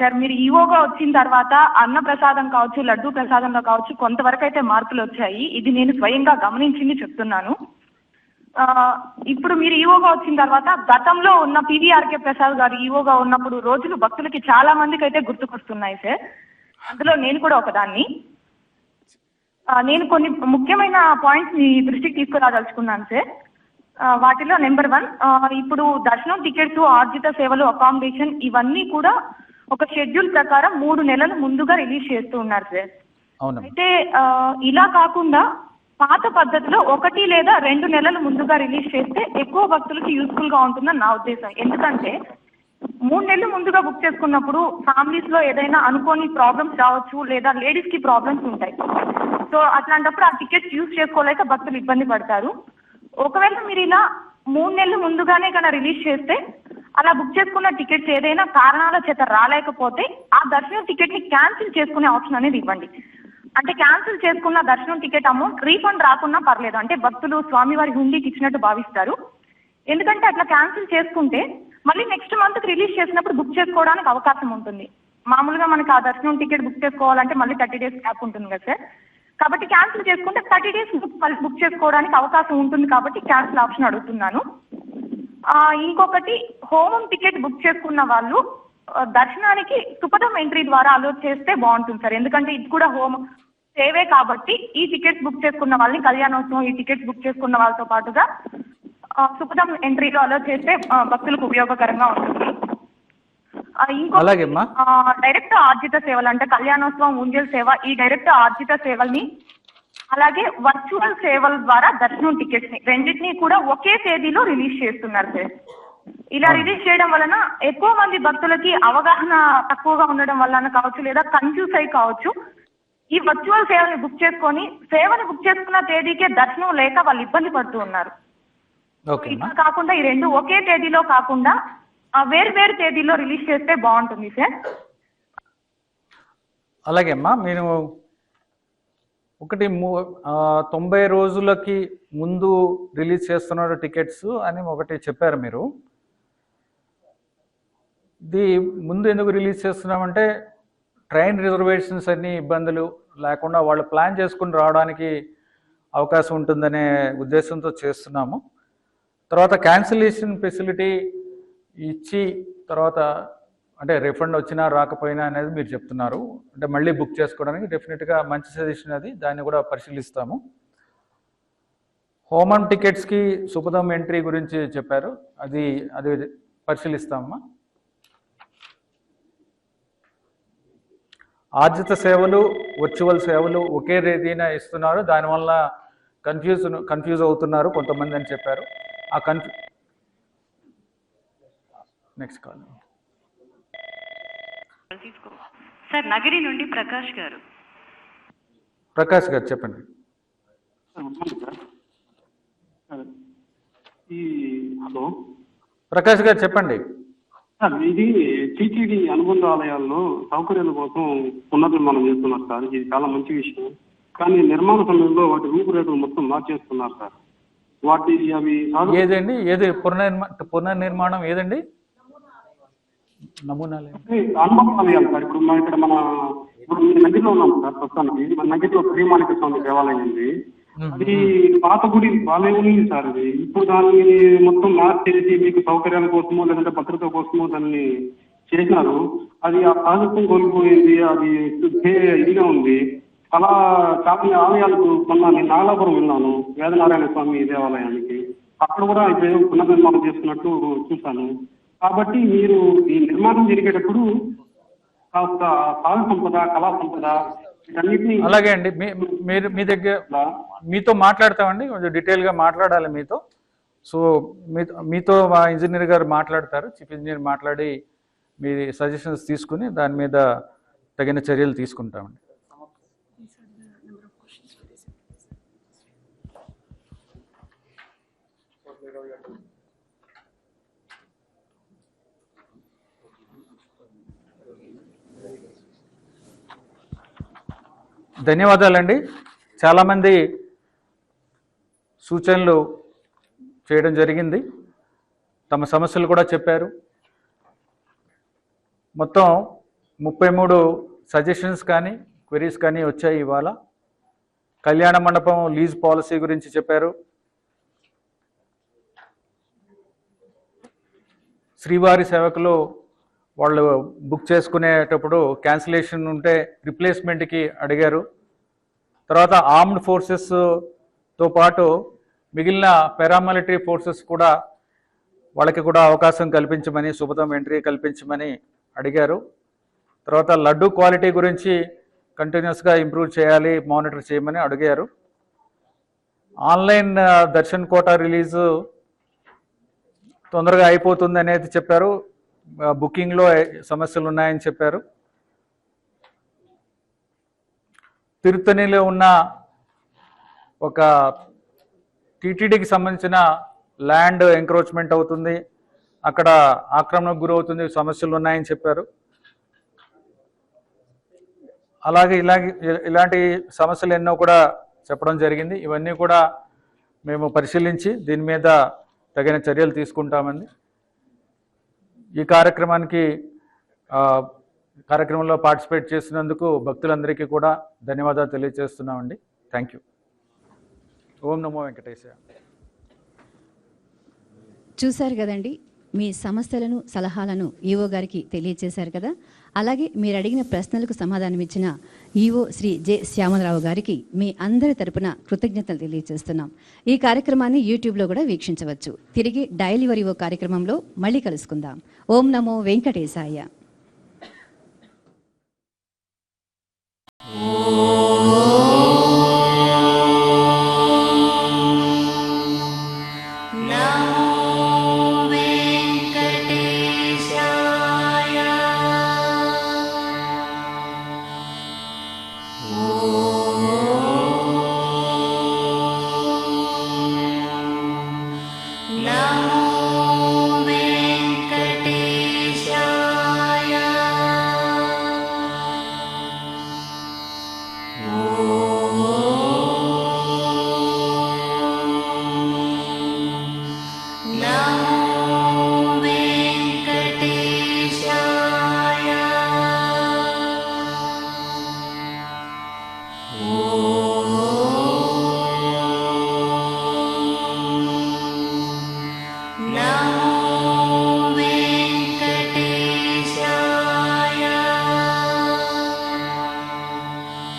సార్ మీరు ఈఓగా వచ్చిన తర్వాత అన్న ప్రసాదం కావచ్చు, లడ్డూ ప్రసాదంలో కావచ్చు కొంతవరకు అయితే మార్పులు వచ్చాయి. ఇది నేను స్వయంగా గమనించింది చెప్తున్నాను. ఇప్పుడు మీరు ఈవోగా వచ్చిన తర్వాత గతంలో ఉన్న పివిఆర్కే ప్రసాద్ గారు ఈవోగా ఉన్నప్పుడు రోజులు భక్తులకి చాలా మందికి అయితే గుర్తుకొస్తున్నాయి సార్. అందులో నేను కూడా ఒకదాన్ని. నేను కొన్ని ముఖ్యమైన పాయింట్స్ మీ దృష్టికి తీసుకురాదలుచుకున్నాను సార్. వాటిలో నెంబర్ 1, ఇప్పుడు దర్శనం టికెట్స్, ఆర్జిత సేవలు, అకామిడేషన్ ఇవన్నీ కూడా ఒక షెడ్యూల్ ప్రకారం 3 నెలలు ముందుగా రిలీజ్ చేస్తూ ఉన్నారు సార్. అయితే ఇలా కాకుండా పాత పద్ధతిలో 1 లేదా 2 నెలలు ముందుగా రిలీజ్ చేస్తే ఎక్కువ భక్తులకి యూస్ఫుల్ గా ఉంటుందని నా ఉద్దేశం. ఎందుకంటే 3 నెలలు ముందుగా బుక్ చేసుకున్నప్పుడు ఫ్యామిలీస్ లో ఏదైనా అనుకోని ప్రాబ్లమ్స్ రావచ్చు, లేదా లేడీస్ కి ప్రాబ్లమ్స్ ఉంటాయి. సో అట్లాంటప్పుడు ఆ టికెట్స్ యూజ్ చేసుకోలేక భక్తులు ఇబ్బంది పడతారు. ఒకవేళ మీరు ఇలా 3 నెలలు ముందుగానే కన్నా రిలీజ్ చేస్తే అలా బుక్ చేసుకున్న టికెట్స్ ఏదైనా కారణాల చేత రాలేకపోతే ఆ దర్శనం టికెట్ ని క్యాన్సిల్ చేసుకునే ఆప్షన్ అనేది ఇవ్వండి. అంటే క్యాన్సిల్ చేసుకున్న దర్శనం టికెట్ అమౌంట్ రీఫండ్ రాకున్నా పర్లేదు. అంటే భక్తులు స్వామివారి హుండీకి ఇచ్చినట్టు భావిస్తారు. ఎందుకంటే అట్లా క్యాన్సిల్ చేసుకుంటే మళ్ళీ నెక్స్ట్ మంత్ రిలీజ్ చేసినప్పుడు బుక్ చేసుకోవడానికి అవకాశం ఉంటుంది. మామూలుగా మనకి ఆ దర్శనం టికెట్ బుక్ చేసుకోవాలంటే మళ్ళీ 30 days గ్యాప్ ఉంటుంది కదా సార్. కాబట్టి క్యాన్సిల్ చేసుకుంటే 30 days బుక్ చేసుకోవడానికి అవకాశం ఉంటుంది. కాబట్టి క్యాన్సిల్ ఆప్షన్ అడుగుతున్నాను. ఇంకొకటి, హోమం టికెట్ బుక్ చేసుకున్న వాళ్ళు దర్శనానికి సుపథం ఎంట్రీ ద్వారా అలోట్ చేస్తే బాగుంటుంది సార్. ఎందుకంటే ఇది కూడా హోమం సేవే కాబట్టి ఈ టికెట్స్ బుక్ చేసుకున్న వాళ్ళని, కళ్యాణోత్సవం ఈ టికెట్స్ బుక్ చేసుకున్న వాళ్ళతో పాటుగా సుపథం ఎంట్రీలో అలోట్ చేస్తే భక్తులకు ఉపయోగకరంగా ఉంటుంది. ఇంకో డైరెక్ట్ ఆర్జిత సేవలు అంటే కళ్యాణోత్సవం, ఉంజల్ సేవ, ఈ డైరెక్ట్ ఆర్జిత సేవల్ని అలాగే వర్చువల్ సేవల ద్వారా దర్శనం టికెట్స్ ని రెండింటినీ కూడా ఒకే తేదీలో రిలీజ్ చేస్తున్నారు సార్. ఇలా రిలీజ్ చేయడం వలన ఎక్కువ మంది భక్తులకి అవగాహన తక్కువగా ఉండడం వలన కావచ్చు, లేదా కన్ఫ్యూజ్ అయి కావచ్చు, ఈ వర్చువల్ సేవని బుక్ చేసుకొని సేవని బుక్ చేసుకున్న తేదీకే దర్శనం లేక వాళ్ళు ఇబ్బంది పడుతూ ఉన్నారు. ఇట్లా కాకుండా ఈ రెండు ఒకే తేదీలో కాకుండా వేరు వేరు తేదీలో రిలీజ్ చేస్తే బాగుంటుంది సార్. అలాగే అమ్మా, మీరు 90 రోజులకి ముందు రిలీజ్ చేస్తున్నారు టికెట్స్ అని ఒకటి చెప్పారు మీరు. ఇది ముందు ఎందుకు రిలీజ్ చేస్తున్నామంటే ట్రైన్ రిజర్వేషన్స్ అన్ని ఇబ్బందులు లేకుండా వాళ్ళు ప్లాన్ చేసుకుని రావడానికి అవకాశం ఉంటుందనే ఉద్దేశంతో చేస్తున్నాము. తర్వాత క్యాన్సిలేషన్ ఫెసిలిటీ ఇచ్చి తర్వాత అంటే రిఫండ్ వచ్చినా రాకపోయినా అనేది మీరు చెప్తున్నారు. అంటే మళ్ళీ బుక్ చేసుకోవడానికి డెఫినెట్గా మంచి సజెషన్ అది, దాన్ని కూడా పరిశీలిస్తాము. హోమం టికెట్స్కి సుపథం ఎంట్రీ గురించి చెప్పారు, అది పరిశీలిస్తామమ్మా. ఆర్జిత సేవలు, వర్చువల్ సేవలు ఒకే తేదీన ఇస్తున్నారు, దానివల్ల కన్ఫ్యూజ్ అవుతున్నారు కొంతమంది అని చెప్పారు. నెక్స్ట్ కాల్ సార్, నగరి నుండి ప్రకాష్ గారు. ప్రకాష్ గారు చెప్పండి. హలో ప్రకాష్ గారు చెప్పండి. ఇది టీటీడీ అనుబంధ ఆలయాల్లో సౌకర్యాల కోసం పునర్నిర్మాణం చేస్తున్నారు సార్. ఇది చాలా మంచి విషయం. కానీ నిర్మాణ సమయంలో వాటి రూపురేఖలు మొత్తం మార్చేస్తున్నారు సార్. వాటి అవి ఏదండి, ఏది పునర్నిర్మాణం ఏదండి? నమూనాలు అనుబంధ ఆలయాలు సార్. ఇప్పుడు ఇప్పుడు నగిరిలో ఉన్నాం సార్. ప్రస్తుతానికి మన నగిరిలో శ్రీమాణిక స్వామి దేవాలయం ఉంది. అది పాత గుడి బాగానే ఉంది సార్. అది ఇప్పుడు దాన్ని మొత్తం మార్చేసి మీకు సౌకర్యాల కోసమో లేదంటే భద్రత కోసమో దాన్ని చేసినారు. అది ఆ సాహిత్యం కోల్పోయింది, అది ఇదిగా ఉంది. అలా చాలా ఆలయాలకు నేను నాగలాపురం వెళ్ళాను, వేదనారాయణ స్వామి దేవాలయానికి. అక్కడ కూడా ఇప్పుడు పునర్నిర్మాణం చేస్తున్నట్టు చూశాను. కాబట్టి మీరు ఈ నిర్మాణం జరిగేటప్పుడు కాస్త సాగు సంపద, కళా సంపద వీటన్నిటిని. అలాగే అండి, మీరు మీ దగ్గర మీతో మాట్లాడతామండి, కొంచెం డీటెయిల్గా మాట్లాడాలి మీతో. సో మీతో మా ఇంజనీర్ గారు మాట్లాడతారు, చీఫ్ ఇంజనీర్ మాట్లాడి మీ సజెషన్స్ తీసుకుని దాని మీద తగిన చర్యలు తీసుకుంటామండి. ధన్యవాదాలండి. చాలామంది సూచనలు చేయడం జరిగింది, తమ సమస్యలు కూడా చెప్పారు. మొత్తం 33 సజెషన్స్ కానీ క్వెరీస్ కానీ వచ్చాయి ఇవాళ. కళ్యాణ మండపం లీజ్ పాలసీ గురించి చెప్పారు, శ్రీవారి సేవకులు వాళ్ళు బుక్ చేసుకునేటప్పుడు క్యాన్సిలేషన్ ఉంటే రిప్లేస్మెంట్కి అడిగారు. తర్వాత ఆర్మ్డ్ ఫోర్సెస్తో పాటు మిగిలిన పారామిలిటరీ ఫోర్సెస్ కూడా వాళ్ళకి కూడా అవకాశం కల్పించమని, సుపథం ఎంట్రీ కల్పించమని అడిగారు. తర్వాత లడ్డు క్వాలిటీ గురించి కంటిన్యూస్గా ఇంప్రూవ్ చేయాలి, మానిటర్ చేయమని అడిగారు. ఆన్లైన్ దర్శన్ కోటా రిలీజు తొందరగా అయిపోతుంది అనేది చెప్పారు. బుకింగ్లో సమస్యలు ఉన్నాయని చెప్పారు. తిరుత్తణిలో ఉన్న ఒక టీటీడీకి సంబంధించిన ల్యాండ్ ఎంక్రోచ్మెంట్ అవుతుంది, అక్కడ ఆక్రమణకు గురవుతుంది, సమస్యలు ఉన్నాయని చెప్పారు. అలాగే ఇలాంటి సమస్యలు ఎన్నో కూడా చెప్పడం జరిగింది. ఇవన్నీ కూడా మేము పరిశీలించి దీని మీద తగిన చర్యలు తీసుకుంటామని ఈ కార్యక్రమంలో పార్టిసిపేట్ చేసినందుకు భక్తులందరికీ కూడా ధన్యవాదాలు తెలియజేస్తున్నామండి. Thank you. ఓం నమో వెంకటేశాయ. చూశారు కదండి, మీ సమస్యలను సలహాలను ఈవో గారికి తెలియజేశారు కదా. అలాగే మీరు అడిగిన ప్రశ్నలకు సమాధానం ఇచ్చిన ఈవో శ్రీ జె శ్యామలరావు గారికి మీ అందరి తరపున కృతజ్ఞతలు తెలియజేస్తున్నాం. ఈ కార్యక్రమాన్ని యూట్యూబ్లో కూడా వీక్షించవచ్చు. తిరిగి డైలీ యువర్ ఈవో కార్యక్రమంలో మళ్ళీ కలుసుకుందాం. ఓం నమో వెంకటేశాయ.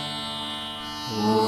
Oh